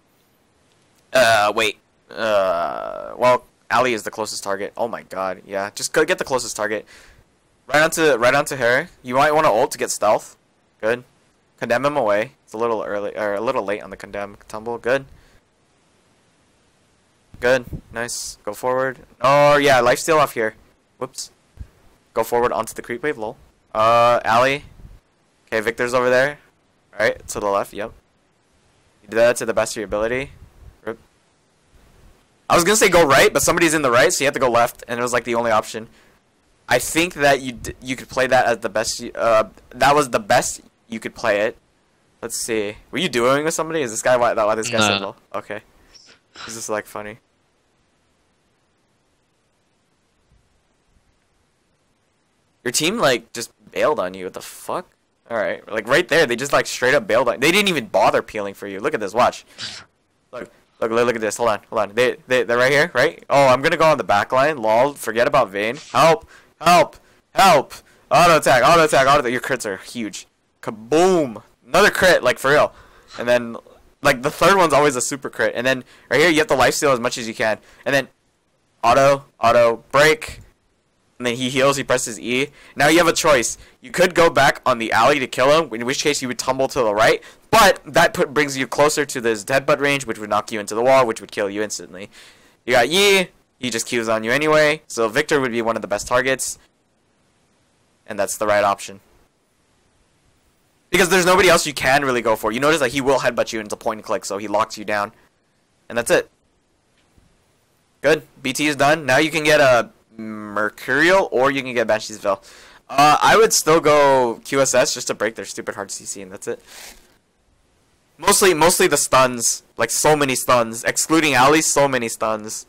Wait. Well, Ali is the closest target. Oh my god, yeah. Just go get the closest target. Right onto her. You might want to ult to get stealth. Good. Condemn him away. It's a little early or a little late on the condemn tumble. Good. Good. Nice. Go forward. Oh yeah, lifesteal off here. Whoops. Go forward onto the creep wave. Lol. Ali. Okay, Victor's over there. Alright, to the left. Yep. You did that to the best of your ability. Rip. I was gonna say go right, but somebody's in the right, so you have to go left, and it was like the only option. I think that you could play that as the best. That was the best you could play it. Let's see. Were you duoing with somebody? Is this guy why this guy said lol? Okay. Is this like funny? Your team like just bailed on you. What the fuck? All right, like right there, they just like straight up bailed on. They didn't even bother peeling for you. Look at this. Watch. Look at this. Hold on. They're right here, right? Oh, I'm gonna go on the back line. Lol. Forget about Vayne. Help. Auto attack. Your crits are huge. Kaboom. Another crit, like for real. And then, like the third one's always a super crit. And then right here, you have to lifesteal as much as you can. And then auto, break. And then he heals, he presses E. Now you have a choice. You could go back on the alley to kill him, in which case you would tumble to the right. But that brings you closer to this deadbutt range, which would knock you into the wall, which would kill you instantly. You got Yi. He just Qs on you anyway. So Victor would be one of the best targets. And that's the right option. Because there's nobody else you can really go for. You notice that he will headbutt you into point and click, so he locks you down. And that's it. Good. BT is done. Now you can get a Mercurial, or you can get Banshee's Veil. I would still go QSS just to break their stupid hard CC, and that's it. Mostly the stuns, like so many stuns, excluding Ali, so many stuns.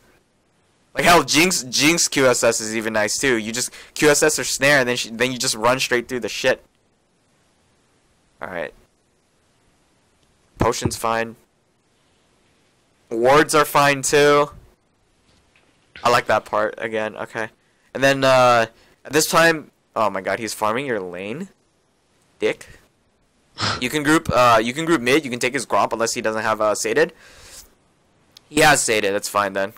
Like hell, Jinx QSS is even nice too. You just QSS or snare, and then you just run straight through the shit. All right. Potion's fine. Wards are fine too. I like that part again. Okay, and then at this time, oh my god, he's farming your lane. Dick. You can group mid. You can take his Gromp unless he doesn't have sated. He has sated. That's fine then.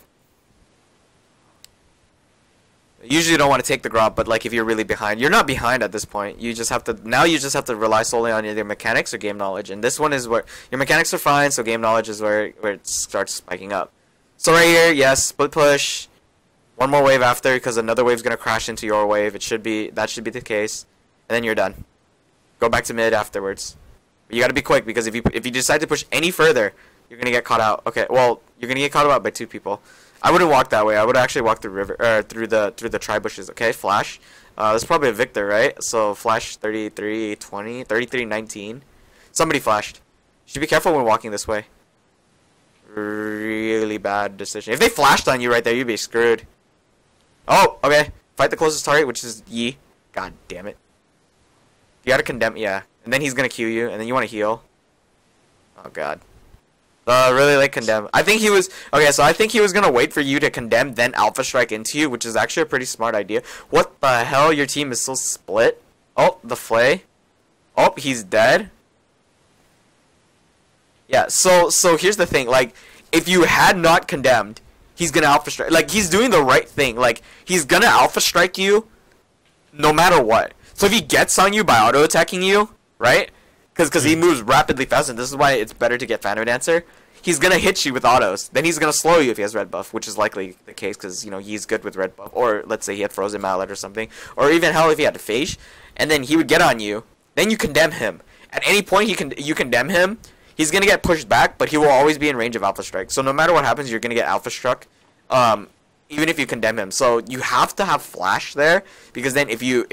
Usually you don't want to take the Gromp, but like if you're really behind, you're not behind at this point. You just have to rely solely on either mechanics or game knowledge. And this one is where your mechanics are fine, so game knowledge is where it starts spiking up. So right here, yes, split push. One more wave after, because another wave's gonna crash into your wave. That should be the case, and then you're done. Go back to mid afterwards. But you gotta be quick, because if you decide to push any further, you're gonna get caught out. Okay, well you're gonna get caught out by two people. I wouldn't walk that way. I would actually walk through river through the tri bushes. Okay, flash. That's probably a Victor, right? So flash 33:20, 33:19. Somebody flashed. You should be careful when walking this way. Really bad decision. If they flashed on you right there, you'd be screwed. Oh, okay. Fight the closest target, which is Yi. God damn it. You gotta condemn, yeah. And then he's gonna Q you, and then you wanna heal. Oh god. Really like condemn. I think he was okay. So I think he was gonna wait for you to condemn, then alpha strike into you, which is actually a pretty smart idea. What the hell? Your team is so split. Oh, the flay. Oh, he's dead. Yeah. So here's the thing. Like, if you had not condemned, he's gonna alpha strike. Like, he's doing the right thing. Like, he's gonna alpha strike you, no matter what. So if he gets on you by auto attacking you, right? Because he moves rapidly fast, and this is why it's better to get Phantom Dancer. He's gonna hit you with autos. Then he's gonna slow you if he has red buff, which is likely the case because you know he's good with red buff. Or let's say he had frozen mallet or something, or even hell if he had a phage, and then he would get on you. Then you condemn him. At any point you condemn him, he's gonna get pushed back, but he will always be in range of alpha strike. So no matter what happens, you're gonna get alpha struck, even if you condemn him. So you have to have flash there because then if you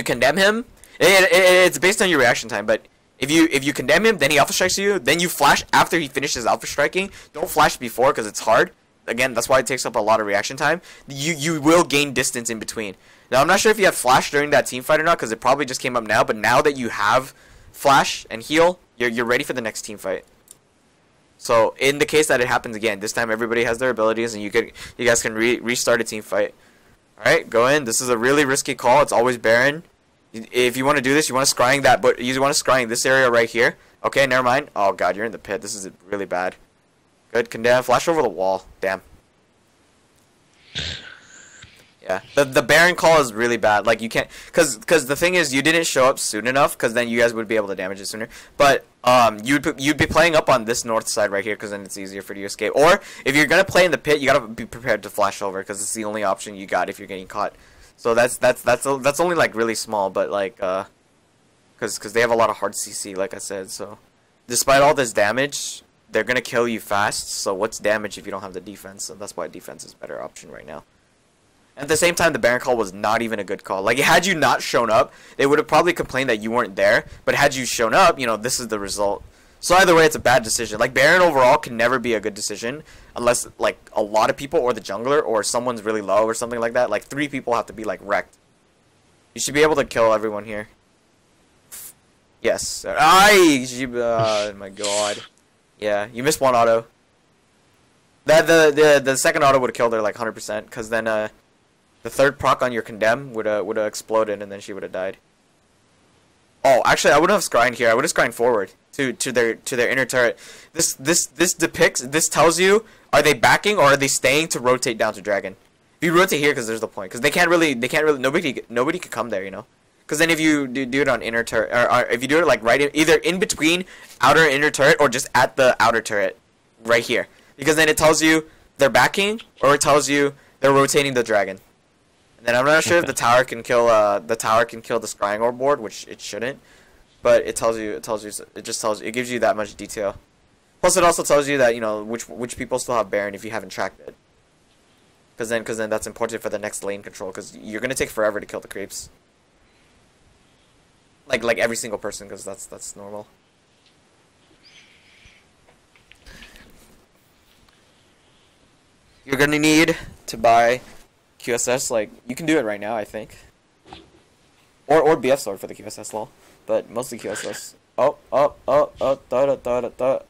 condemn him. It's based on your reaction time, but if you condemn him, then he alpha strikes you, then you flash after he finishes alpha striking. Don't flash before because it's hard. Again, that's why it takes up a lot of reaction time. You will gain distance in between. Now, I'm not sure if you had flash during that team fight or not because it probably just came up now, but now that you have flash and heal, you're ready for the next team fight. So, in the case that it happens again, this time everybody has their abilities and you guys can restart a team fight. Alright, go in. This is a really risky call. It's always Baron. If you want to do this, you want to scrying that, but you want to scrying this area right here. Okay, never mind. Oh god, you're in the pit. This is really bad. Good, condemn. Flash over the wall. Damn. Yeah, the Baron call is really bad. Like you can't, cause the thing is you didn't show up soon enough, cause then you guys would be able to damage it sooner. But you'd be playing up on this north side right here, cause then it's easier for you to escape. Or if you're gonna play in the pit, you gotta be prepared to flash over, cause it's the only option you got if you're getting caught. So that's only like really small, but like cause they have a lot of hard CC, like I said. So despite all this damage, they're gonna kill you fast. So what's damage if you don't have the defense? So that's why defense is a better option right now. At the same time, the Baron call was not even a good call. Like had you not shown up, they would have probably complained that you weren't there. But had you shown up, you know this is the result. So either way, it's a bad decision. Like Baron overall can never be a good decision unless like a lot of people or the jungler or someone's really low or something like that. Like 3 people have to be like wrecked. You should be able to kill everyone here. Yes. Oh my god. Yeah, you missed one auto. The second auto would have killed her like 100% because then the third proc on your condemn would have exploded and then she would have died. Oh, actually, I wouldn't have scrying here. I would have scrying forward to their inner turret. This tells you, are they backing or are they staying to rotate down to dragon? If you rotate here, because there's the point, because they can't really nobody could come there, you know. Because then if you do it on inner turret, or if you do it like either in between outer and inner turret or just at the outer turret, right here, because then it tells you they're backing or it tells you they're rotating the dragon. And I'm not sure if the tower can kill the scrying orb board, which it shouldn't, but it gives you that much detail. Plus, it also tells you that you know which people still have Baron if you haven't tracked it. Because then that's important for the next lane control. Because you're gonna take forever to kill the creeps. Like every single person, because that's normal. You're gonna need to buy QSS, like, you can do it right now, I think. Or BF sword for the QSS, lol. But mostly QSS.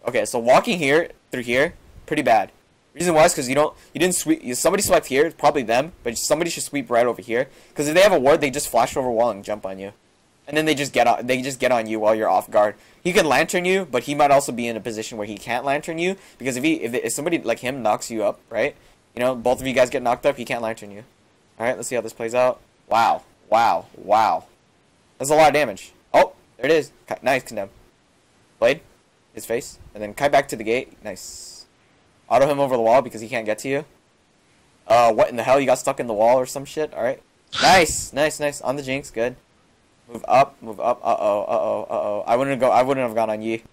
Okay, so walking here, through here, pretty bad. Reason why is because you didn't sweep, somebody swiped here, it's probably them, but somebody should sweep right over here. Because if they have a ward, they just flash over wall and jump on you. And then they just get on you while you're off guard. He can lantern you, but he might also be in a position where he can't lantern you. Because if somebody like him knocks you up, right? You know, both of you guys get knocked up, he can't lantern you. Alright, let's see how this plays out. Wow. Wow. Wow. That's a lot of damage. Oh, there it is. Nice, condemn. Blade. His face. And then kite back to the gate. Nice. Auto him over the wall because he can't get to you. What in the hell? You got stuck in the wall or some shit? Alright. Nice. Nice, nice. On the Jinx. Good. Move up. Move up. Uh-oh. Uh-oh. Uh-oh. I wouldn't have gone on Yi.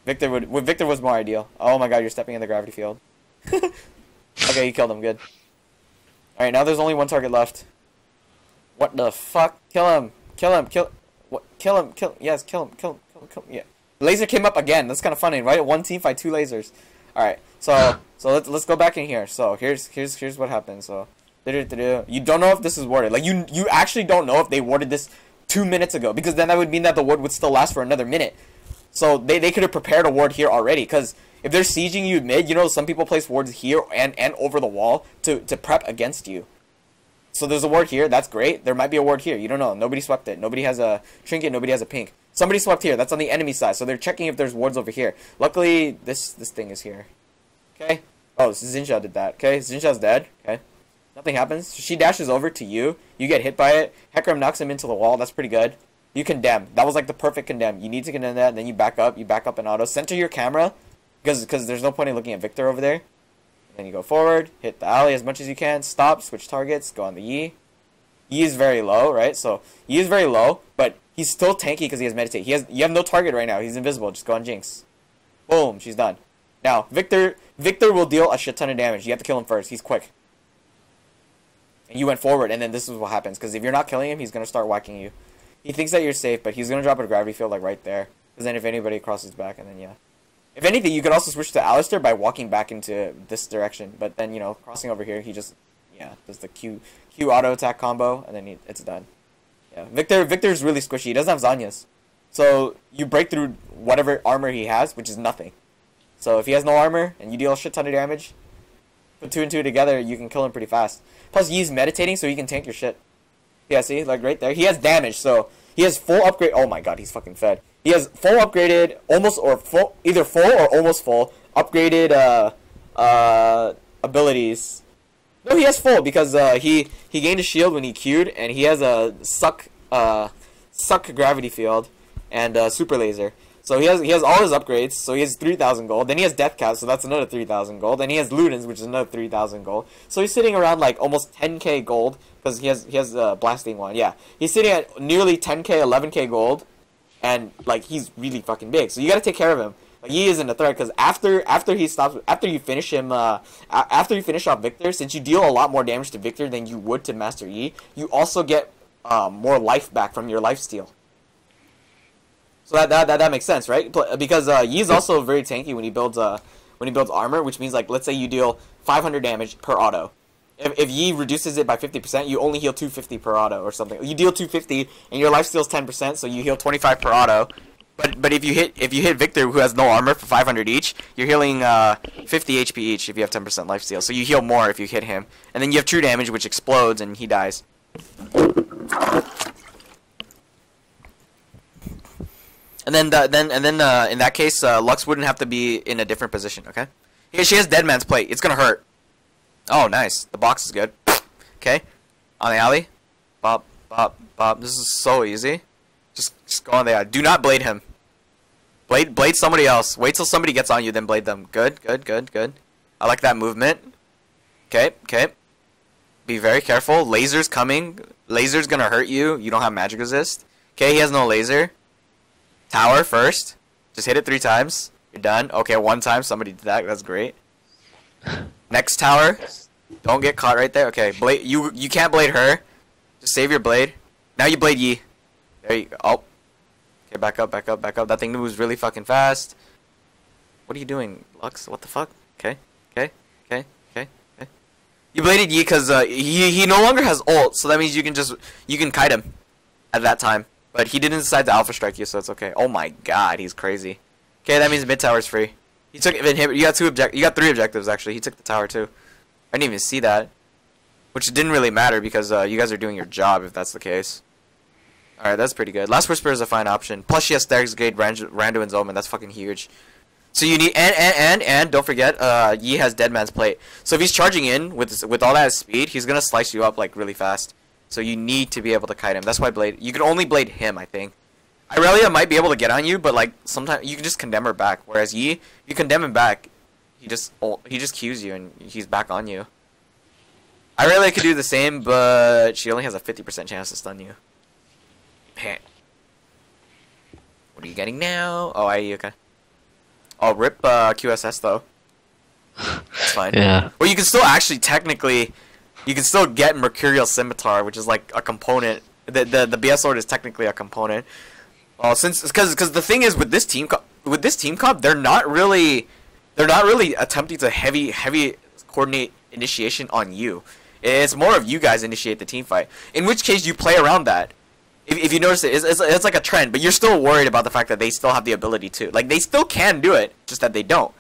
Victor was more ideal. Oh my god, you're stepping in the gravity field. Okay, you killed him. Good. Alright, now there's only one target left. What the fuck? Kill him. Kill him. Kill. What? Kill him. Kill. Yes, kill him. Kill him. Kill him. Kill him. Yeah. Laser came up again. That's kind of funny, right? One team fight 2 lasers. Alright, so let's go back in here. So here's what happened. So You don't know if this is warded. Like, you actually don't know if they warded this 2 minutes ago, because then that would mean that the ward would still last for another minute. So they could have prepared a ward here already, because if they're sieging you mid, you know, some people place wards here and over the wall to prep against you. So there's a ward here, that's great. There might be a ward here, you don't know. Nobody swept it. Nobody has a trinket, nobody has a pink. Somebody swept here, that's on the enemy side, so they're checking if there's wards over here. Luckily, this thing is here. Okay? Oh, Zinxia did that. Okay, Zinxia's dead. Okay. Nothing happens. She dashes over to you. You get hit by it. Hecarim knocks him into the wall. That's pretty good. You condemn. That was like the perfect condemn. You need to condemn that, and then you back up. You back up in auto. Center your camera, because there's no point in looking at Victor over there. Then you go forward, hit the alley as much as you can, stop, switch targets, go on the Yi. Yi is very low, right? So Yi is very low, but he's still tanky because he has meditate. You have no target right now. He's invisible. Just go on Jinx. Boom, she's done. Now Victor will deal a shit ton of damage. You have to kill him first. He's quick. And you went forward, and then this is what happens. Because if you're not killing him, he's gonna start whacking you. He thinks that you're safe, but he's gonna drop a gravity field like right there. Because then if anybody crosses back, and then yeah. If anything, you could also switch to Alistair by walking back into this direction. But then, you know, crossing over here, he just, yeah, does the Q auto attack combo, and then it's done. Yeah, Victor's really squishy. He doesn't have Zanya's. So you break through whatever armor he has, which is nothing. So if he has no armor, and you deal a shit ton of damage, put 2 and 2 together, you can kill him pretty fast. Plus, he's meditating, so he can tank your shit. Yeah, see? Like, right there. He has damage, so he has full upgrade. Oh my god, he's fucking fed. He has full upgraded, either full or almost full upgraded abilities. No, he has full because he gained a shield when he Q'd, and he has a suck gravity field and super laser. So he has all his upgrades. So he has 3,000 gold. Then he has death cap, so that's another 3,000 gold. Then he has Ludens, which is another 3,000 gold. So he's sitting around like almost 10k gold because he has blasting one. Yeah, he's sitting at nearly 10k, 11k gold. And like he's really fucking big, so you gotta take care of him. Like, he isn't a threat because after you finish him, after you finish off Victor, since you deal a lot more damage to Victor than you would to Master Yi, you also get more life back from your lifesteal. So that makes sense, right? Because Yi is also very tanky when he builds armor, which means like let's say you deal 500 damage per auto. If Yi reduces it by 50%, you only heal 250 per auto or something. You deal 250 and your life steal's 10%, so you heal 25 per auto. But if you hit Victor, who has no armor, for 500 each, you're healing 50 HP each if you have 10% life steal. So you heal more if you hit him, and then you have true damage, which explodes and he dies. And then in that case, Lux wouldn't have to be in a different position. Okay, here she has Dead Man's Plate. It's gonna hurt. Oh, nice. The box is good. Okay. On the alley. Bop, bop, bop. This is so easy. Just go on the alley. Do not blade him. Blade somebody else. Wait till somebody gets on you, then blade them. Good, good, good, good. I like that movement. Okay, okay. Be very careful. Laser's coming. Laser's gonna hurt you. You don't have magic resist. Okay, he has no laser. Tower first. Just hit it 3 times. You're done. Okay, 1 time. Somebody did that. That's great. Next tower. Don't get caught right there. Okay, blade. You can't blade her. Just save your blade. Now you blade Yi. There you go. Oh. Okay, back up, back up, back up. That thing moves really fucking fast. What are you doing, Lux? What the fuck? Okay, okay, okay, okay, okay. You bladed Yi because he no longer has ult, so that means you can kite him at that time. But he didn't decide to alpha strike you, so it's okay. Oh my god, he's crazy. Okay, that means mid tower's free. He took it. You got 3 objectives actually. He took the tower too. I didn't even see that, which didn't really matter because you guys are doing your job if that's the case. All right, that's pretty good. Last Whisper is a fine option. Plus she has Stag's Gate, Randuin's Omen. That's fucking huge. So you need and don't forget, Yi has Dead Man's Plate. So if he's charging in with all that speed, he's gonna slice you up like really fast. So you need to be able to kite him. That's why you can only blade him, I think. Irelia might be able to get on you, but like sometimes you can just condemn her back. Whereas Yi, you condemn him back, he just Qs you and he's back on you. Irelia could do the same, but she only has a 50% chance to stun you. What are you getting now? Oh, IE, okay. Oh, rip QSS though. It's fine.
Yeah.
Well, you can still actually technically, you can still get Mercurial Scimitar, which is like a component. The BS sword is technically a component. Because the thing is with this team comp, they're not really attempting to heavy coordinate initiation on you. It's more of you guys initiate the team fight. In which case, you play around that. If you notice it, it's like a trend, but you're still worried about the fact that they still have the ability to. Like, they still can do it, just that they don't.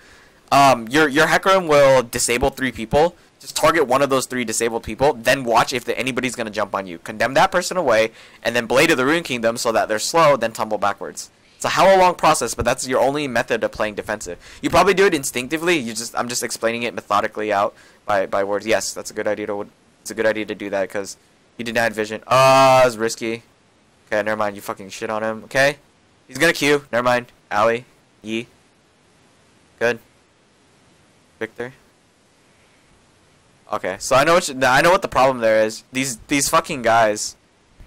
Your Hecarim will disable 3 people. Just target one of those 3 disabled people, then watch if anybody's going to jump on you. Condemn that person away, and then Blade of the Rune Kingdom so that they're slow, then tumble backwards. It's a hell of a long process, but that's your only method of playing defensive. You probably do it instinctively. I'm just explaining it methodically out by words. Yes, that's a good idea to do that because he did not have vision. Ah, it's risky. Okay, never mind. You fucking shit on him. Okay, he's gonna Q. Never mind. Ali, Yi. Good. Victor. Okay, so I know what the problem there is. These fucking guys,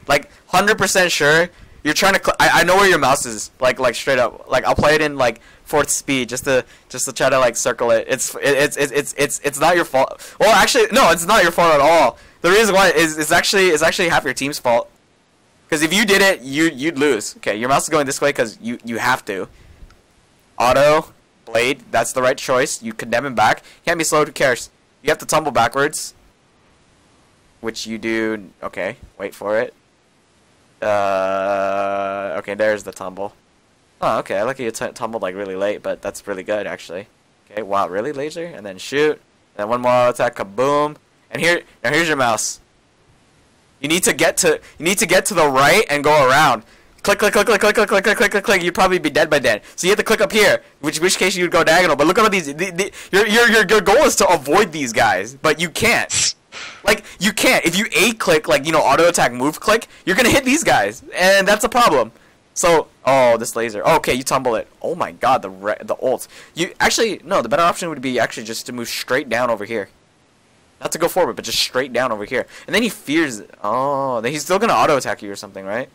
like 100% sure you're trying to. I know where your mouse is. Like straight up. Like I'll play it in like 4th speed just to try to like circle it. It's not your fault. Well, actually, no, it's not your fault at all. The reason why is it's actually half your team's fault. Because if you did it, you'd lose. Okay, your mouse is going this way because you have to. Auto, Blade, that's the right choice. You condemn him back. Can't be slowed. Who cares? You have to tumble backwards, which you do. Okay, wait for it. Okay, there's the tumble. Oh, okay. I like you tumbled like really late, but that's really good actually. Okay, wow, really laser, and then shoot, and then one more attack, kaboom, and here's your mouse. You need to get to the right and go around. Click, click, click, click, click, click, click, click, click, click, click. You'd probably be dead by then. So you have to click up here, which case you'd go diagonal. But look at all these. Your goal is to avoid these guys, but you can't. Like you can't. If you A click, like auto attack, move click, you're gonna hit these guys, and that's a problem. So this laser. Okay, you tumble it. Oh my god, the ult. You actually no. The better option would be actually just to move straight down over here. Not to go forward, but just straight down over here. And then he fears. Oh, then he's still gonna auto attack you or something, right?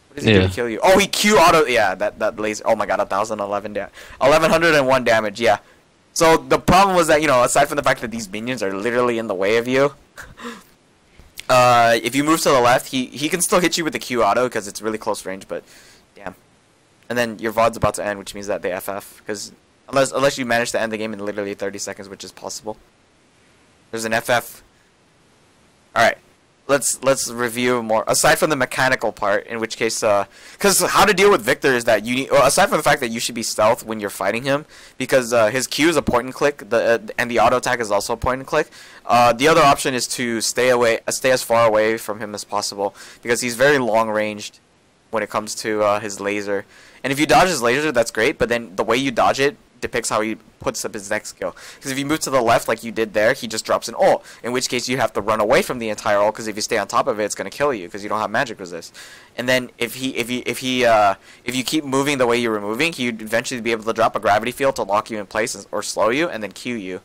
What is he gonna kill you? Oh, he Q auto. Yeah, that laser. Oh my god, 1101 damage. Yeah. So the problem was that aside from the fact that these minions are literally in the way of you, if you move to the left, he can still hit you with the Q auto because it's really close range. But damn. And then your VOD's about to end, which means that they FF because unless you manage to end the game in literally 30 seconds, which is possible. There's an FF. All right. Let's review more aside from the mechanical part, in which case because how to deal with Victor is that you need, aside from the fact that you should be stealth when you're fighting him because his Q is a point and click, and the auto attack is also a point and click. The other option is to stay as far away from him as possible because he's very long ranged when it comes to his laser, and if you dodge his laser, that's great, but then the way you dodge it depicts how he puts up his next skill. Because if you move to the left like you did there, he just drops an ult. In which case you have to run away from the entire ult because if you stay on top of it, it's gonna kill you because you don't have magic resist. And then if you keep moving the way you were moving, he'd eventually be able to drop a gravity field to lock you in place or slow you and then Q you,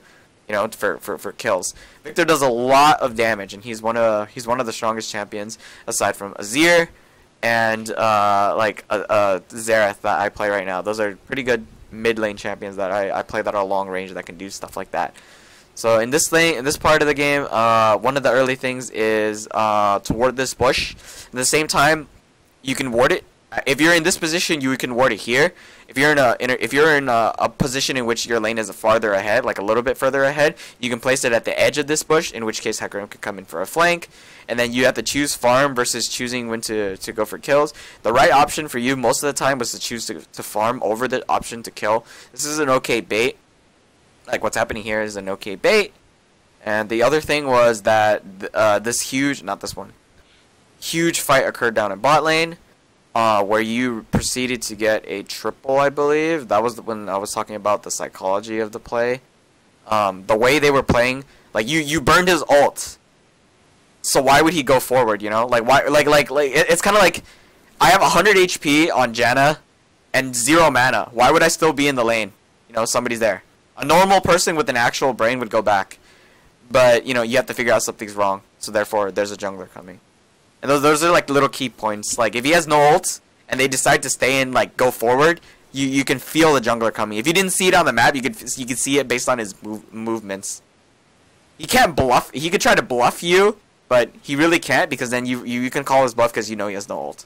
for kills. Victor does a lot of damage and he's one of the strongest champions aside from Azir and Xerath that I play right now. Those are pretty good mid lane champions that I play that are long range that can do stuff like that. So in this part of the game, one of the early things is to ward this bush. At the same time, you can ward it. If you're in this position, you can ward it here. If you're in a position in which your lane is farther ahead, like a little bit further ahead, you can place it at the edge of this bush. In which case, Hecarim could come in for a flank, and then you have to choose farm versus choosing when to go for kills. The right option for you most of the time was to choose to farm over the option to kill. This is an okay bait. Like what's happening here is an okay bait. And the other thing was that this huge fight occurred down in bot lane. Where you proceeded to get a triple, I believe. That was when I was talking about the psychology of the play. The way they were playing, like you burned his ult, so why would he go forward? Like why? Like it's kind of like I have 100 HP on Janna and 0 mana. Why would I still be in the lane? Somebody's there. A normal person with an actual brain would go back, but you have to figure out something's wrong. So therefore, there's a jungler coming. And those are like little key points. Like if he has no ult and they decide to stay in, like go forward, you can feel the jungler coming. If you didn't see it on the map, you could see it based on his movements. He can't bluff. He could try to bluff you, but he really can't because then you can call his bluff because he has no ult.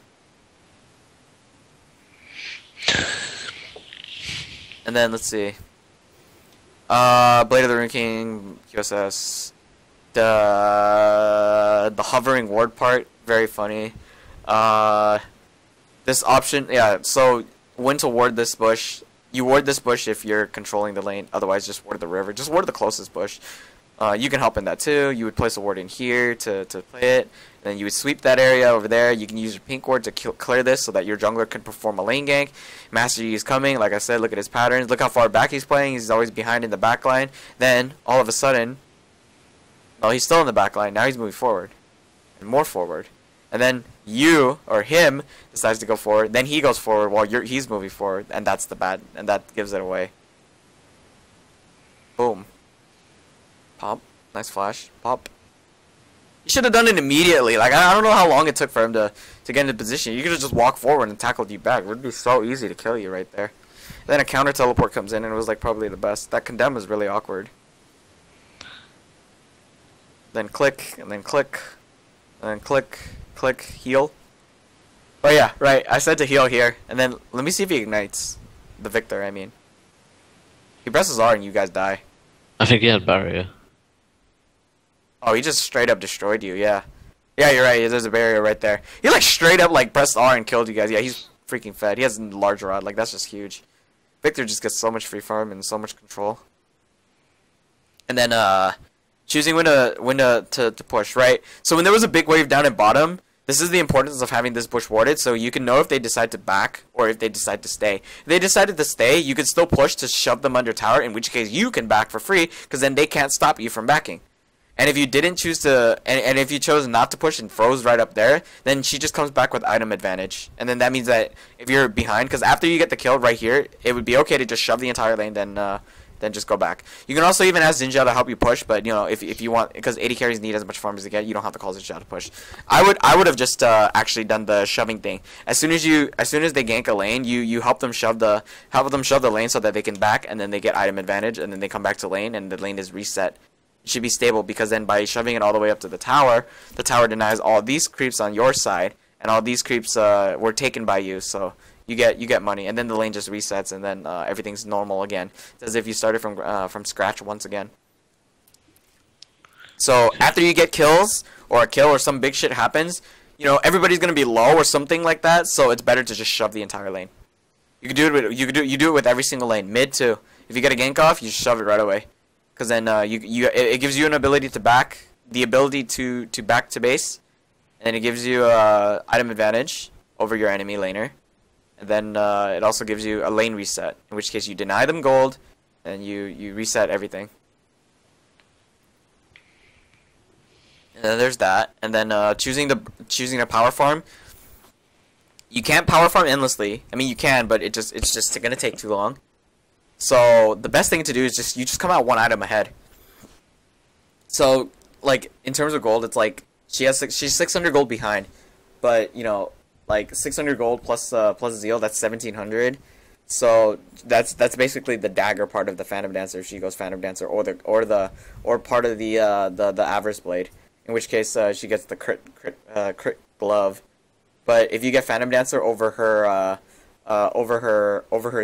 And then let's see. Blade of the Rune King, QSS. The hovering ward part, very funny. This option, yeah. So when to ward this bush? You ward this bush if you're controlling the lane. Otherwise, just ward the river. Just ward the closest bush. You can help in that too. You would place a ward in here to play it. Then you would sweep that area over there. You can use your pink ward to clear this so that your jungler can perform a lane gank. Master Yi is coming. Like I said, look at his patterns. Look how far back he's playing. He's always behind in the back line. Then, all of a sudden, well, he's still in the back line. Now he's moving forward. And more forward. And then you, or him, decides to go forward. Then he goes forward while he's moving forward. And that's the bad. And that gives it away. Boom. Pop. Nice flash. Pop. You should have done it immediately. Like, I don't know how long it took for him to get into position. You could have just walked forward and tackled you back. It would be so easy to kill you right there. Then a counter teleport comes in and it was like probably the best. That condemn was really awkward. Then click, and then click, and then click, click, heal. Oh yeah, right. I said to heal here. And then let me see if he ignites the Victor, I mean. He presses R and you guys die.
I think he had barrier.
Oh, he just straight up destroyed you, yeah. Yeah, you're right, there's a barrier right there. He like straight up like pressed R and killed you guys. Yeah, he's freaking fed. He has a large rod, like that's just huge. Victor just gets so much free farm and so much control. And then choosing when to push, right? So when there was a big wave down at bottom, this is the importance of having this bush warded, so you can know if they decide to back or if they decide to stay. If they decided to stay, you could still push to shove them under tower, in which case you can back for free, because then they can't stop you from backing. And if you didn't choose to, and if you chose not to push and froze right up there, then she just comes back with item advantage. And then that means that if you're behind, because after you get the kill right here, it would be okay to just shove the entire lane, then just go back. You can also even ask Zinja to help you push, but you know if you want, because AD carries need as much farm as they get, you don't have to call Zinja to push. I would have just actually done the shoving thing. As soon as they gank a lane, you help them shove the lane so that they can back, and then they get item advantage, and then they come back to lane, and the lane is reset. Should be stable, because then by shoving it all the way up to the tower denies all these creeps on your side, and all these creeps were taken by you, so you get money, and then the lane just resets, and then everything's normal again. It's as if you started from scratch once again. So after you get kills, or a kill, or some big shit happens, you know everybody's gonna be low or something like that, so it's better to just shove the entire lane. You can do it with every single lane, mid too. If you get a gank off, you just shove it right away. Because then it gives you an ability to back, the ability to back to base, and it gives you item advantage over your enemy laner, and then it also gives you a lane reset, in which case you deny them gold, and you reset everything. And then there's that, and then choosing a power farm. You can't power farm endlessly. I mean you can, but it's just gonna take too long. So the best thing to do is you just come out one item ahead. So like in terms of gold, it's like she's 600 gold behind, but you know like 600 gold plus zeal, that's 1700. So that's basically the dagger part of the Phantom Dancer if she goes Phantom Dancer, or part of the Avarice Blade, in which case she gets the crit glove. But if you get Phantom Dancer over her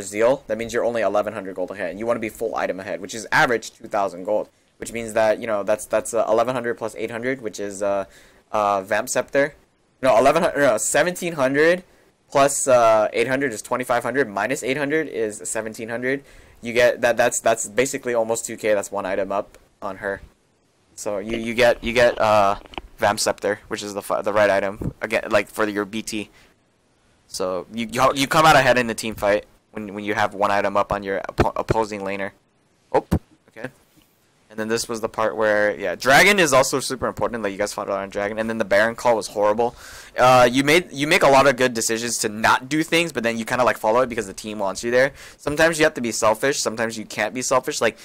zeal, that means you're only 1100 gold ahead. You want to be full item ahead, which is average 2000 gold, which means that you know that's 1100 plus 800, which is Vamp Scepter. No, 1700 plus 800 is 2500, minus 800 is 1700. You get that's basically almost 2k. That's one item up on her. So you get Vamp Scepter, which is the right item again, like for your BT. So you come out ahead in the team fight when you have one item up on your opposing laner. Oh, okay. And then this was the part where Dragon is also super important. Like you guys fought on Dragon, and then the Baron call was horrible. You make a lot of good decisions to not do things, but then you kind of like follow it because the team wants you there. Sometimes you have to be selfish. Sometimes you can't be selfish. Like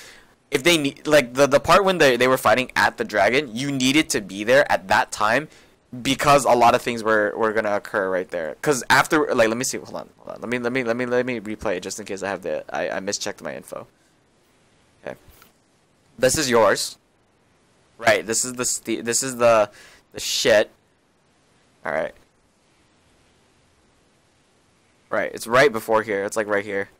if they need, like the part when they were fighting at the Dragon, you needed to be there at that time, because a lot of things were gonna occur right there. Because after, like, let me see. Hold on. Let me replay it just in case I have I mischecked my info. Okay. This is yours. Right. This is the shit. All right. Right. It's right before here. It's like right here.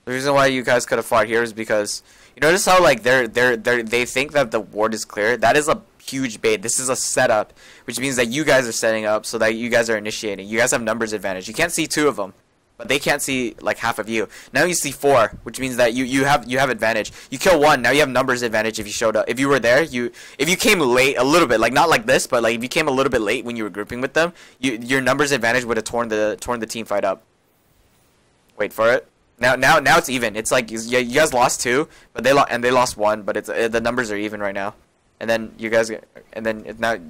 The reason why you guys could have fought here is because you notice how like they think that the ward is clear. That is a huge bait. This is a setup, which means that you guys are setting up so that you guys are initiating. You guys have numbers advantage. You can't see 2 of them, but they can't see like half of you. Now you see 4, which means that you have advantage. You kill 1, now you have numbers advantage if you showed up. If you were there, if you came late a little bit, like not like this, but like if you came a little bit late when you were grouping with them, your numbers advantage would have torn the team fight up. Wait for it. Now it's even. It's like you guys lost 2, but they lost 1, but it's the numbers are even right now. And then you guys now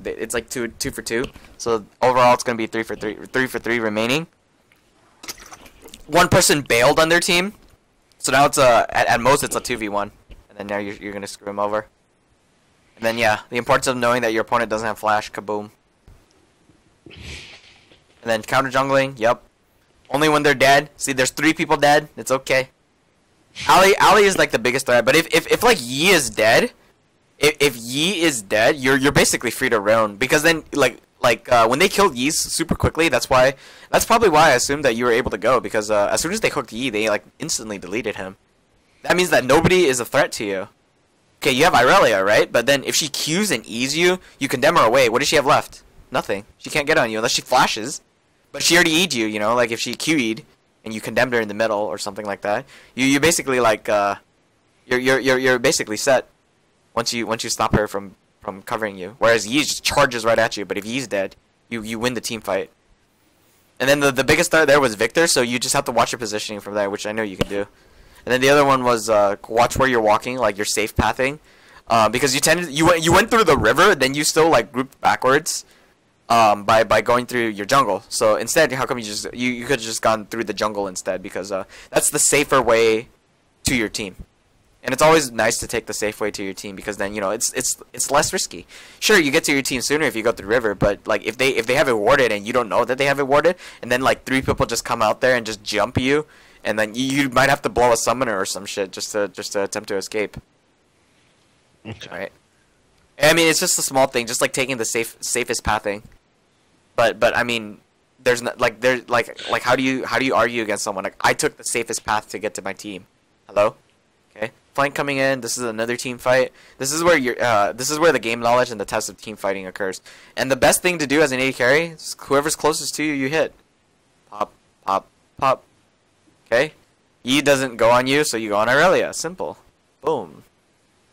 it's like 2 for 2. So overall it's gonna be 3 for 3 remaining. 1 person bailed on their team, so now it's at most it's a 2v1, and then now you're gonna screw him over. And then yeah, the importance of knowing that your opponent doesn't have flash. Kaboom. And then counter jungling. Yep. Only when they're dead. See, there's 3 people dead. It's okay. Ali is like the biggest threat, but if like Yi is dead, if Yi is dead, you're basically free to roam, because then like when they killed Yi super quickly, that's probably why I assumed that you were able to go, because as soon as they hooked Yi, they like instantly deleted him. That means that nobody is a threat to you. Okay, you have Irelia, right? But then if she Qs and E's you condemn her away. What does she have left? Nothing. She can't get on you unless she flashes. But she already E'd you, you know, like if she Q'd and you condemned her in the middle or something like that, you basically like you're basically set once you stop her from covering you. Whereas Yi just charges right at you, but if Yi's dead, you win the team fight. And then the biggest threat there was Victor, so you just have to watch your positioning from there, which I know you can do. And then the other one was watch where you're walking, like your safe pathing, because you went through the river, then you still like grouped backwards. By going through your jungle. So instead, how come you could have just gone through the jungle instead, because that's the safer way to your team. And it's always nice to take the safe way to your team, because then, you know, it's less risky. Sure, you get to your team sooner if you go through the river, but like if they have it warded and you don't know that they have it warded, and then like 3 people just come out there and just jump you, and then you might have to blow a summoner or some shit just to attempt to escape.
Okay.
Right? I mean, it's just a small thing, just like taking the safest pathing. But I mean, there's not like how do you argue against someone? Like, I took the safest path to get to my team. Hello? Okay. Flank coming in. This is another team fight. This is where this is where the game knowledge and the test of team fighting occurs. And the best thing to do as an AD carry is whoever's closest to you, you hit. Pop, pop, pop. Okay? Yi doesn't go on you, so you go on Irelia. Simple. Boom.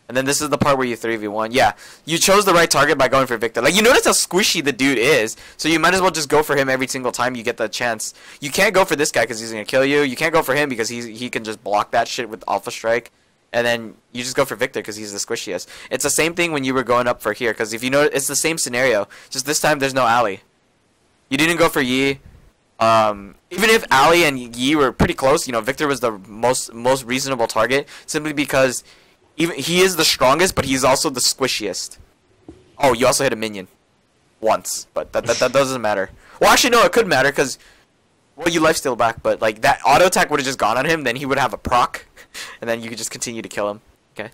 And then this is the part where you 3v1. Yeah, you chose the right target by going for Victor. Like, you notice how squishy the dude is, so you might as well just go for him every single time you get the chance. You can't go for this guy because he's going to kill you. You can't go for him because he can just block that shit with Alpha Strike. And then you just go for Victor because he's the squishiest. It's the same thing when you were going up for here, because if you know, it's the same scenario. Just this time there's no Ali. You didn't go for Yi. Even if Ali and Yi were pretty close, you know, Victor was the most reasonable target, simply because he is the strongest, but he's also the squishiest. Oh, you also hit a minion. Once. But that doesn't matter. Well, actually, no, it could matter, because, well, you lifesteal back, but, like, that auto attack would have just gone on him, then he would have a proc, and then you could just continue to kill him. Okay?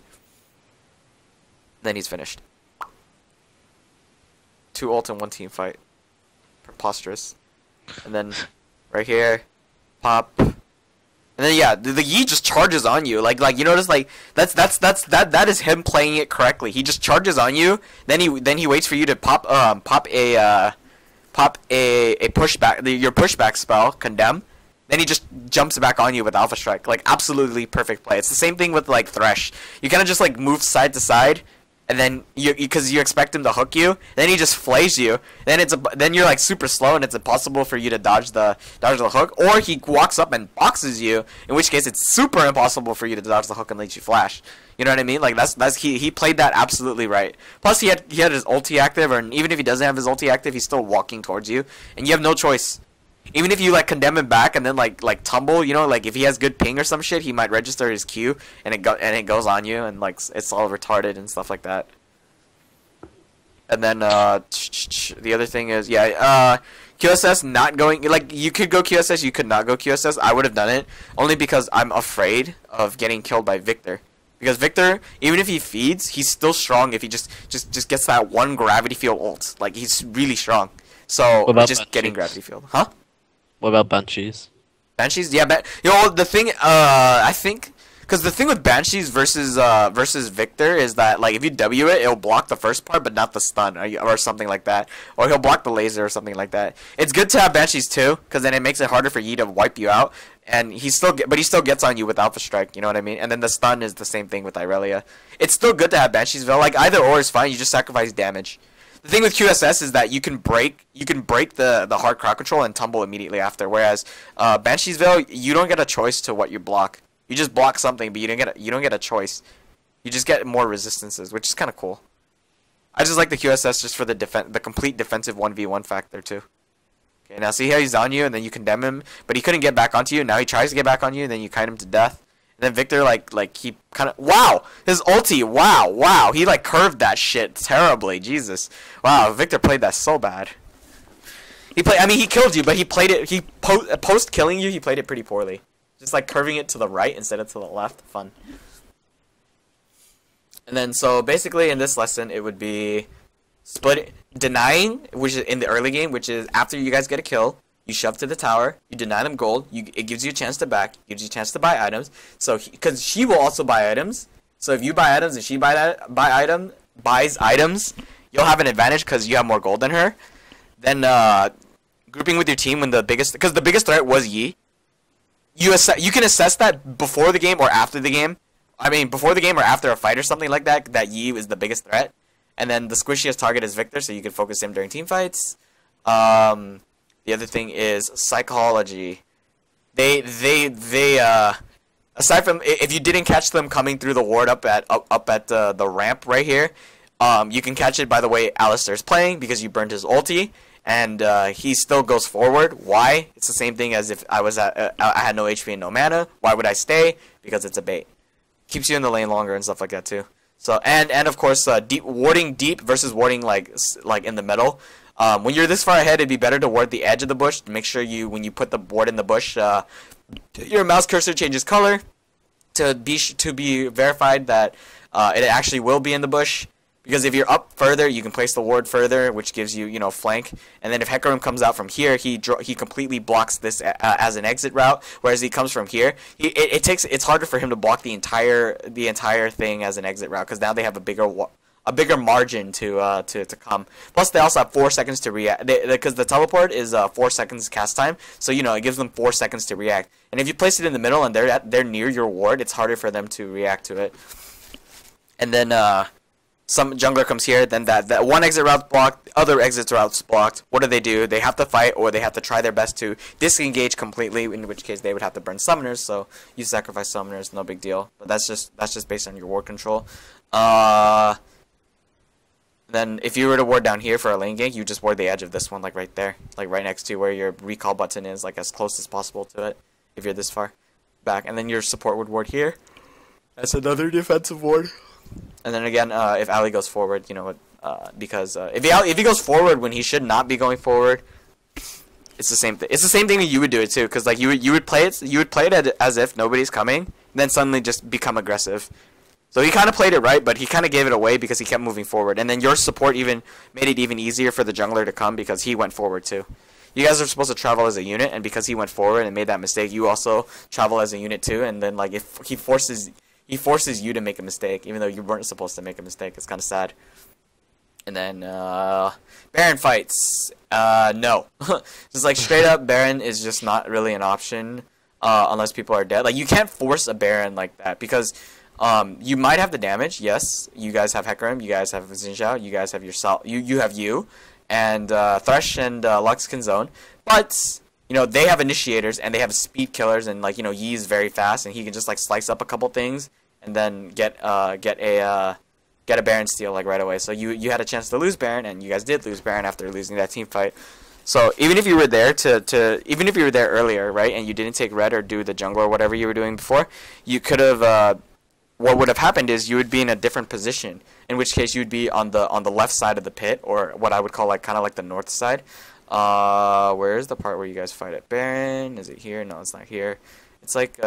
Then he's finished. 2 ult in 1 team fight. Preposterous. And then, right here, pop. And then yeah, the Yi just charges on you. Like you notice, like that is him playing it correctly. He just charges on you. Then he waits for you to pop a pushback, your pushback spell, condemn. Then he just jumps back on you with Alpha Strike. Like, absolutely perfect play. It's the same thing with like Thresh. You kind of just like move side to side, and then because you expect him to hook you, then he just flays you. Then you're like super slow, and it's impossible for you to dodge the hook. Or he walks up and boxes you, in which case it's super impossible for you to dodge the hook and let you flash. You know what I mean? Like he played that absolutely right. Plus he had his ulti active, or even if he doesn't have his ulti active, he's still walking towards you, and you have no choice. Even if you like condemn him back and then like tumble, you know, like if he has good ping or some shit, he might register his Q and it goes on you, and like it's all retarded and stuff like that. And then the other thing is, yeah, QSS not going, like, you could go QSS, you could not go QSS. I would have done it only because I'm afraid of getting killed by Victor. Because Victor, even if he feeds, he's still strong if he just gets that one gravity field ult. Like, he's really strong. So just getting gravity field, huh?
What about Banshees?
Banshees, yeah, you know the thing. I think because the thing with Banshees versus Victor is that like if you W it, it'll block the first part but not the stun or something like that, or he'll block the laser or something like that. It's good to have Banshees too, because then it makes it harder for Yi to wipe you out, and he still gets on you with Alpha Strike. You know what I mean? And then the stun is the same thing with Irelia. It's still good to have Banshees though. Like either or is fine. You just sacrifice damage. The thing with QSS is that you can break the hard crowd control and tumble immediately after. Whereas Bansheesville, you don't get a choice to what you block. You just block something, but you don't get a choice. You just get more resistances, which is kind of cool. I just like the QSS just for the complete defensive 1v1 factor too. Okay, now see how he's on you, and then you condemn him, but he couldn't get back onto you. Now he tries to get back on you, and then you kite him to death. And then Victor like he kind of his ulti, wow, he like curved that shit terribly. Jesus, wow, Victor played that so bad. He killed you, but he played it. Post killing you, he played it pretty poorly. Just like curving it to the right instead of to the left. Fun. And then so basically in this lesson it would be denying, which is in the early game, which is after you guys get a kill, you shove to the tower, you deny them gold, it gives you a chance to back, gives you a chance to buy items. So because she will also buy items. So if you buy items and she buys items, you'll have an advantage because you have more gold than her. Then grouping with your team when the biggest threat was Yi. You can assess that before the game or after the game. I mean, before the game or after a fight or something like that, that Yi is the biggest threat. And then the squishiest target is Victor, so you can focus him during team fights. The other thing is psychology. They aside from if you didn't catch them coming through the ward up at the ramp right here, you can catch it by the way Alistar's playing because you burned his ulti. And he still goes forward. Why? It's the same thing as if I had no HP and no mana. Why would I stay? Because it's a bait. Keeps you in the lane longer and stuff like that too. So and of course warding deep versus warding like in the middle. When you're this far ahead, it'd be better to ward the edge of the bush. Make sure when you put the ward in the bush, your mouse cursor changes color to be verified that it actually will be in the bush. Because if you're up further, you can place the ward further, which gives you, flank. And then if Hecarim comes out from here, he completely blocks this as an exit route. Whereas he comes from here, it's harder for him to block the entire thing as an exit route because now they have a bigger margin to come. Plus, they also have 4 seconds to react because the teleport is 4 seconds cast time. So it gives them 4 seconds to react. And if you place it in the middle and they're near your ward, it's harder for them to react to it. And then some jungler comes here, then that one exit route's blocked, other exit route's blocked. What do? They have to fight, or they have to try their best to disengage completely, in which case they would have to burn summoners, so you sacrifice summoners, no big deal. But that's just based on your ward control. Then if you were to ward down here for a lane gank, you just ward the edge of this one, like right there. Like right next to where your recall button is, like as close as possible to it, if you're this far back. And then your support would ward here. That's another defensive ward. And then again, if Ali goes forward, because if he goes forward when he should not be going forward, it's the same thing. It's the same thing that you would do it too, because like you would play it as if nobody's coming, then suddenly just become aggressive. So he kind of played it right, but he kind of gave it away because he kept moving forward. And then your support even made it even easier for the jungler to come because he went forward too. You guys are supposed to travel as a unit, and because he went forward and made that mistake, you also travel as a unit too. And then like if he forces you to make a mistake, even though you weren't supposed to make a mistake. It's kind of sad. And then, Baron fights. No. Just like straight up, Baron is just not really an option, unless people are dead. Like, you can't force a Baron like that, because, you might have the damage, yes. You guys have Hecarim, you guys have Xin Zhao, you guys have yourself, you have you, and, Thresh and, Lux can zone. But they have initiators and they have speed killers, and like Yi is very fast and he can just like slice up a couple things and then get a Baron steal like right away. So you had a chance to lose Baron, and you guys did lose Baron after losing that team fight. So even if you were there even if you were there earlier, right, and you didn't take red or do the jungle or whatever you were doing before, you could have what would have happened is you would be in a different position, in which case you would be on the left side of the pit, or what I would call like kind of like the north side. Where is the part where you guys fight at Baron? Is it here? No, it's not here. It's like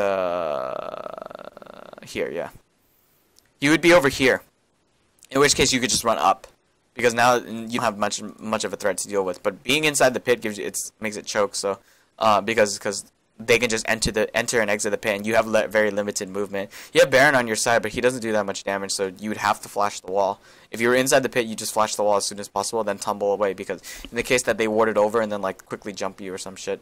here, yeah. You would be over here. In which case you could just run up, because now you don't have much of a threat to deal with. But being inside the pit makes it choke. So because they can just enter and exit the pit, and you have very limited movement. You have Baron on your side, but he doesn't do that much damage, so you would have to flash the wall. If you were inside the pit, you just flash the wall as soon as possible, then tumble away, because in the case that they ward it over and then like quickly jump you or some shit.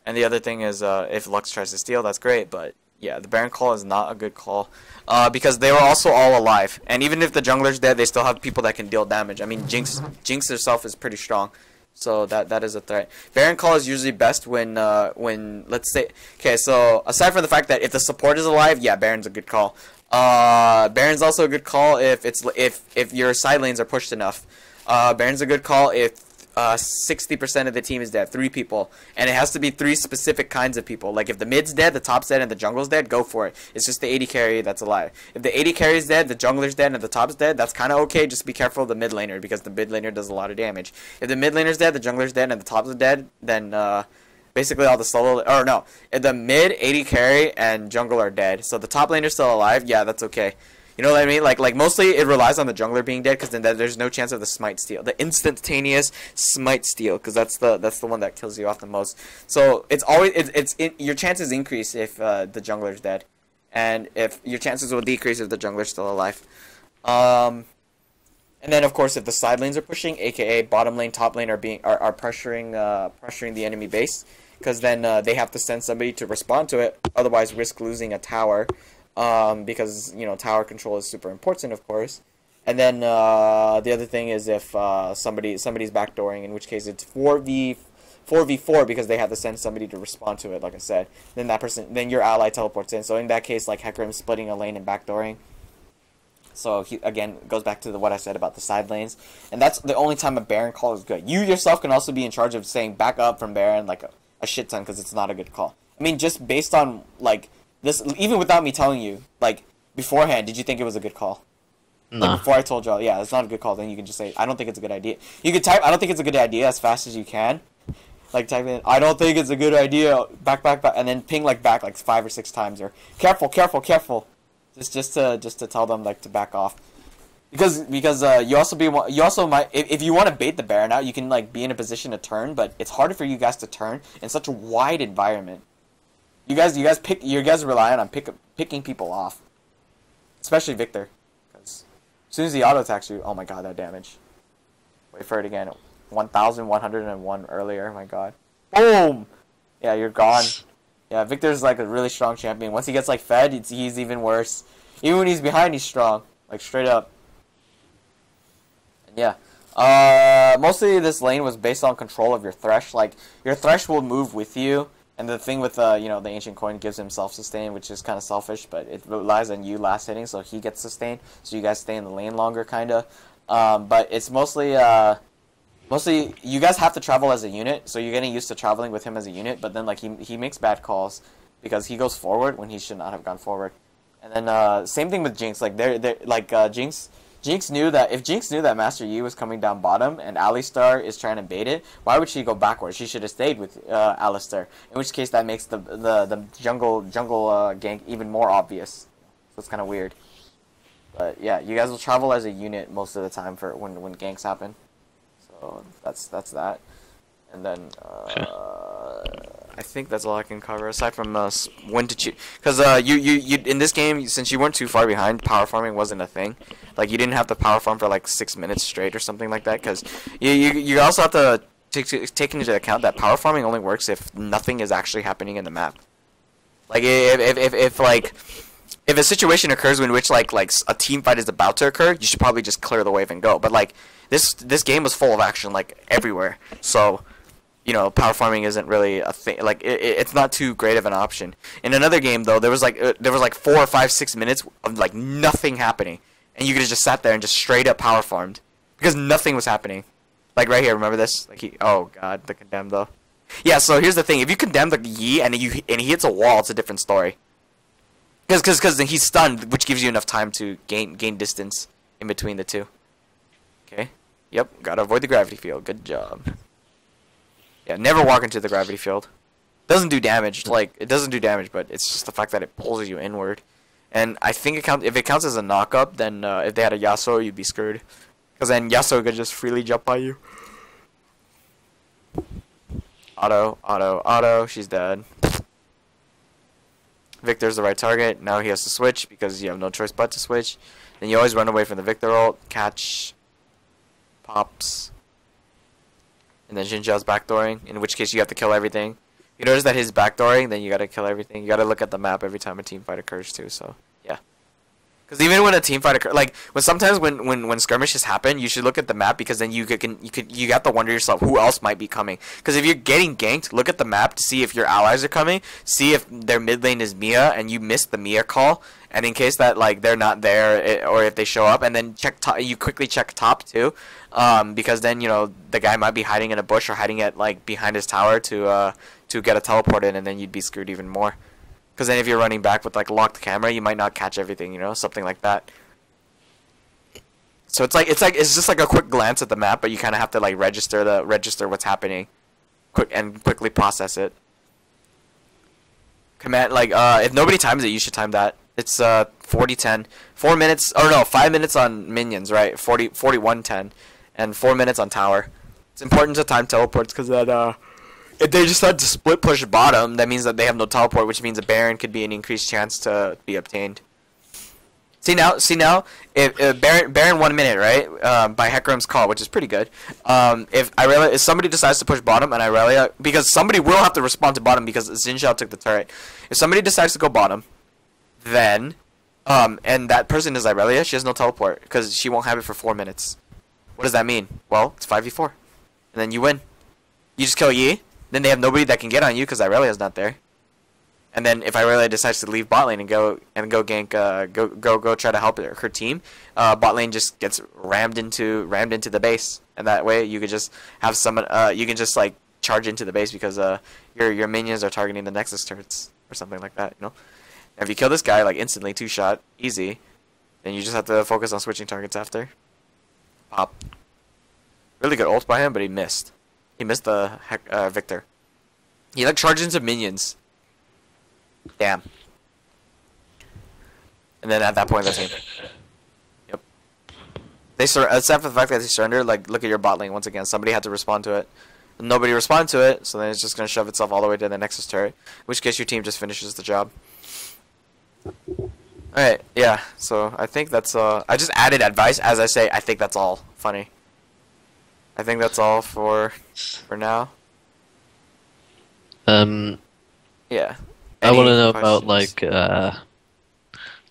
And the other thing is, if Lux tries to steal, that's great, but yeah, the Baron call is not a good call, because they were also all alive, and even if the jungler's dead, they still have people that can deal damage. I mean, Jinx herself is pretty strong. So that is a threat. Baron call is usually best when let's say, okay, so aside from the fact that if the support is alive, yeah, Baron's a good call. Baron's also a good call if your side lanes are pushed enough. Baron's a good call if 60% of the team is dead, 3 people, and it has to be 3 specific kinds of people. Like if the mid's dead, the top's dead, and the jungle's dead, go for it. It's just the AD carry that's alive. If the AD carry is dead, the jungler's dead, and the top's dead, that's kind of okay. Just be careful of the mid laner, because the mid laner does a lot of damage. If the mid laner's dead, the jungler's dead, and the top's dead, then basically all the solo, or no, if the mid, AD carry, and jungle are dead, so the top laner's still alive, yeah, that's okay. You know what I mean? Like mostly it relies on the jungler being dead, because then there's no chance of the smite steal, the instantaneous smite steal, because that's the one that kills you off the most. So it's always your chances increase if the jungler's dead, and if your chances will decrease if the jungler's still alive. And then of course if the side lanes are pushing, aka bottom lane, top lane are pressuring the enemy base, because then they have to send somebody to respond to it, otherwise risk losing a tower. Because you know tower control is super important, of course. And then the other thing is if somebody's backdooring, in which case it's 4v4 because they have to send somebody to respond to it. Like I said, then your ally teleports in. So in that case, like Hecarim's splitting a lane and backdooring. So he again goes back to what I said about the side lanes, and that's the only time a Baron call is good. You yourself can also be in charge of saying back up from Baron like a shit ton, because it's not a good call. I mean, just based on like. This, even without me telling you, like, beforehand, did you think it was a good call?
No.
Like, before I told y'all, yeah, it's not a good call, then you can just say, I don't think it's a good idea. You could type, I don't think it's a good idea as fast as you can. Like, type in, I don't think it's a good idea, back, and then ping, like, back, like, 5 or 6 times, or, careful. Just to tell them, like, to back off. Because you also might, if you want to bait the Baron out, you can, like, be in a position to turn, but it's harder for you guys to turn in such a wide environment. You guys rely on picking people off, especially Victor, because as soon as he auto attacks you, oh my god, that damage. Wait for it again. 1,101 earlier. My god. Boom. Yeah, you're gone. Yeah, Victor's like a really strong champion. Once he gets like fed, he's even worse. Even when he's behind, he's strong, like straight up. And yeah. Mostly this lane was based on control of your Thresh. Like your Thresh will move with you. And the thing with you know, the ancient coin gives him self-sustain, which is kind of selfish, but it relies on you last hitting, so he gets sustained, so you guys stay in the lane longer, kind of. But it's mostly you guys have to travel as a unit, so you're getting used to traveling with him as a unit. But then like he makes bad calls because he goes forward when he should not have gone forward. And then same thing with Jinx. Like Jinx knew that if Jinx knew that Master Yi was coming down bottom and Alistar is trying to bait it, why would she go backwards? She should have stayed with Alistar. In which case that makes the jungle gank even more obvious. So it's kind of weird. But yeah, you guys will travel as a unit most of the time for when ganks happen. So that's that. And then I think that's all I can cover aside from when to choose, because you in this game, since you weren't too far behind, power farming wasn't a thing. Like you didn't have to power farm for like 6 minutes straight or something like that, because you also have to take into account that power farming only works if nothing is actually happening in the map. Like if a situation occurs in which like a team fight is about to occur, you should probably just clear the wave and go. But like this game was full of action like everywhere, so you know, power farming isn't really a thing. Like it's not too great of an option. In another game though, there was like 4 or 5, 6 minutes of like nothing happening, and you could have just sat there and just straight up power farmed because nothing was happening. Like right here, remember this? Like oh god, the condemn though. Yeah, so here's the thing: if you condemn the Yi and he hits a wall, it's a different story. Because then he's stunned, which gives you enough time to gain distance in between the two. Okay. Yep. Gotta avoid the gravity field. Good job. Yeah, never walk into the gravity field. Doesn't do damage. Like it doesn't do damage, but it's just the fact that it pulls you inward. And I think if it counts as a knock-up, then if they had a Yasuo, you'd be screwed. Because then Yasuo could just freely jump by you. Auto. She's dead. Victor's the right target. Now he has to switch because you have no choice but to switch. Then you always run away from the Victor ult, catch, pops, and then Xin Zhao's backdooring, in which case you have to kill everything. You notice that his backdooring, then you gotta kill everything. You gotta look at the map every time a team fight occurs too, so yeah. Because even when a team fight occurs, like sometimes when skirmishes happen, you should look at the map because then you got to wonder yourself who else might be coming. Because if you're getting ganked, look at the map to see if your allies are coming. See if their mid lane is Mia and you missed the Mia call, and in case that like they're not there or if they show up, and then check top. You quickly check top too, because then you know the guy might be hiding in a bush or hiding at like behind his tower to get a teleport in, and then you'd be screwed even more. Because then if you're running back with like locked camera, you might not catch everything, you know, something like that. So it's just like a quick glance at the map, but you kind of have to like register what's happening, quickly process it. Command like if nobody times it, you should time that. It's 40-10, 4 minutes or no 5 minutes on minions, right? 41-10, and 4 minutes on tower. It's important to time teleports because that if they just had to split push bottom, that means that they have no teleport, which means a Baron could be an increased chance to be obtained. See now, if Baron 1 minute, right? By Hecarim's call, which is pretty good. If somebody decides to push bottom and Irelia, because somebody will have to respond to bottom because Xin Zhao took the turret. If somebody decides to go bottom, then and that person is Irelia, she has no teleport because she won't have it for 4 minutes. What does that mean? Well, it's 5v4, and then you win. You just kill Yi. Then they have nobody that can get on you because Irelia's not there. And then if Irelia decides to leave bot lane and go gank, go try to help her team, bot lane just gets rammed into the base, and that way you could just have someone you can just like charge into the base because your minions are targeting the Nexus turrets or something like that, you know. And if you kill this guy like instantly, 2-shot, easy, then you just have to focus on switching targets after. Pop. Really good ult by him, but he missed. He missed the Victor. He like charged into minions. Damn. And then at that point, that's him. Yep. Except for the fact that they surrendered, like look at your bot lane once again. Somebody had to respond to it. Nobody responded to it, so then it's just gonna shove itself all the way to the Nexus turret. In which case your team just finishes the job. Alright, yeah. So I think that's I just added advice as I say. I think that's all. Funny. I think that's all for now. Yeah.
I want to know about like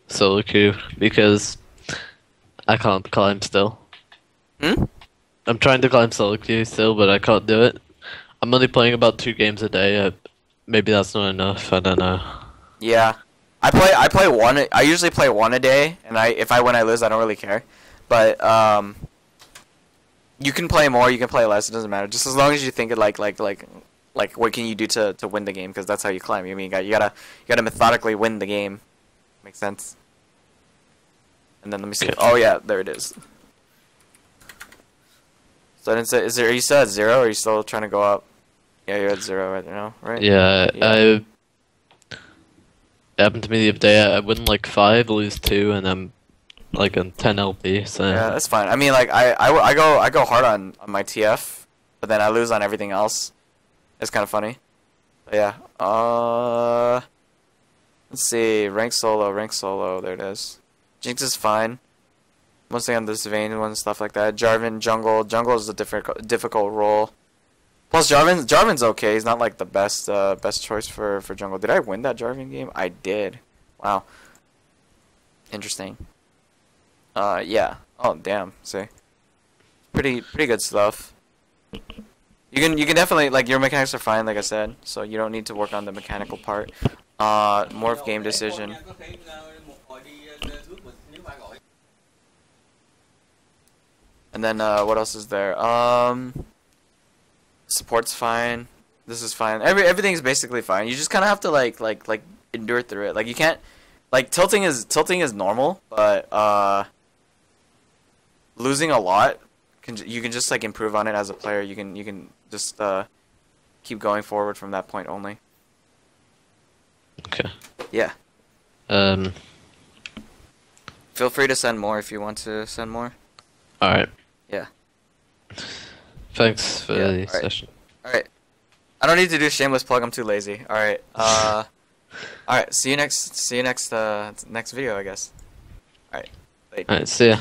solo queue because I can't climb still.
Hmm?
I'm trying to climb solo queue still, but I can't do it. I'm only playing about 2 games a day. Maybe that's not enough. I don't know.
Yeah. I play one. I usually play 1 a day, and if I win I lose, I don't really care. But you can play more, you can play less. It doesn't matter. Just as long as you think it like what can you do to win the game? Because that's how you climb. I mean, you gotta methodically win the game. Makes sense. And then let me see. Oh yeah, there it is. So I didn't say. Are you still at 0? Or are you still trying to go up? Yeah, you're at 0 right now, right?
Yeah, it happened to me the other day. I win like 5, lose 2, and I'm like on 10 LP. So
yeah, that's fine. I mean, like I go hard on my TF, but then I lose on everything else. It's kind of funny. But yeah. Let's see. Rank solo. There it is. Jinx is fine. Mostly on this Vayne one, stuff like that. Jarvan, jungle. Jungle is a difficult role. Plus, Jarvan's okay. He's not like the best choice for jungle. Did I win that Jarvan game? I did. Wow. Interesting. Yeah. Oh, damn. See. Pretty good stuff. You can definitely, like, your mechanics are fine, like I said, so you don't need to work on the mechanical part. More of game decision. And then what else is there? Support's fine. This is fine. Everything's basically fine. You just kind of have to like endure through it. Like you can't like tilting is normal, but losing a lot you can just like improve on it as a player. You can just keep going forward from that point only.
Okay.
Yeah. Feel free to send more if you want to send more.
All right.
Yeah.
Thanks for the session.
Alright. I don't need to do shameless plug, I'm too lazy. Alright. All right, see you next next video, I guess. All right. Bye.
Alright, see ya.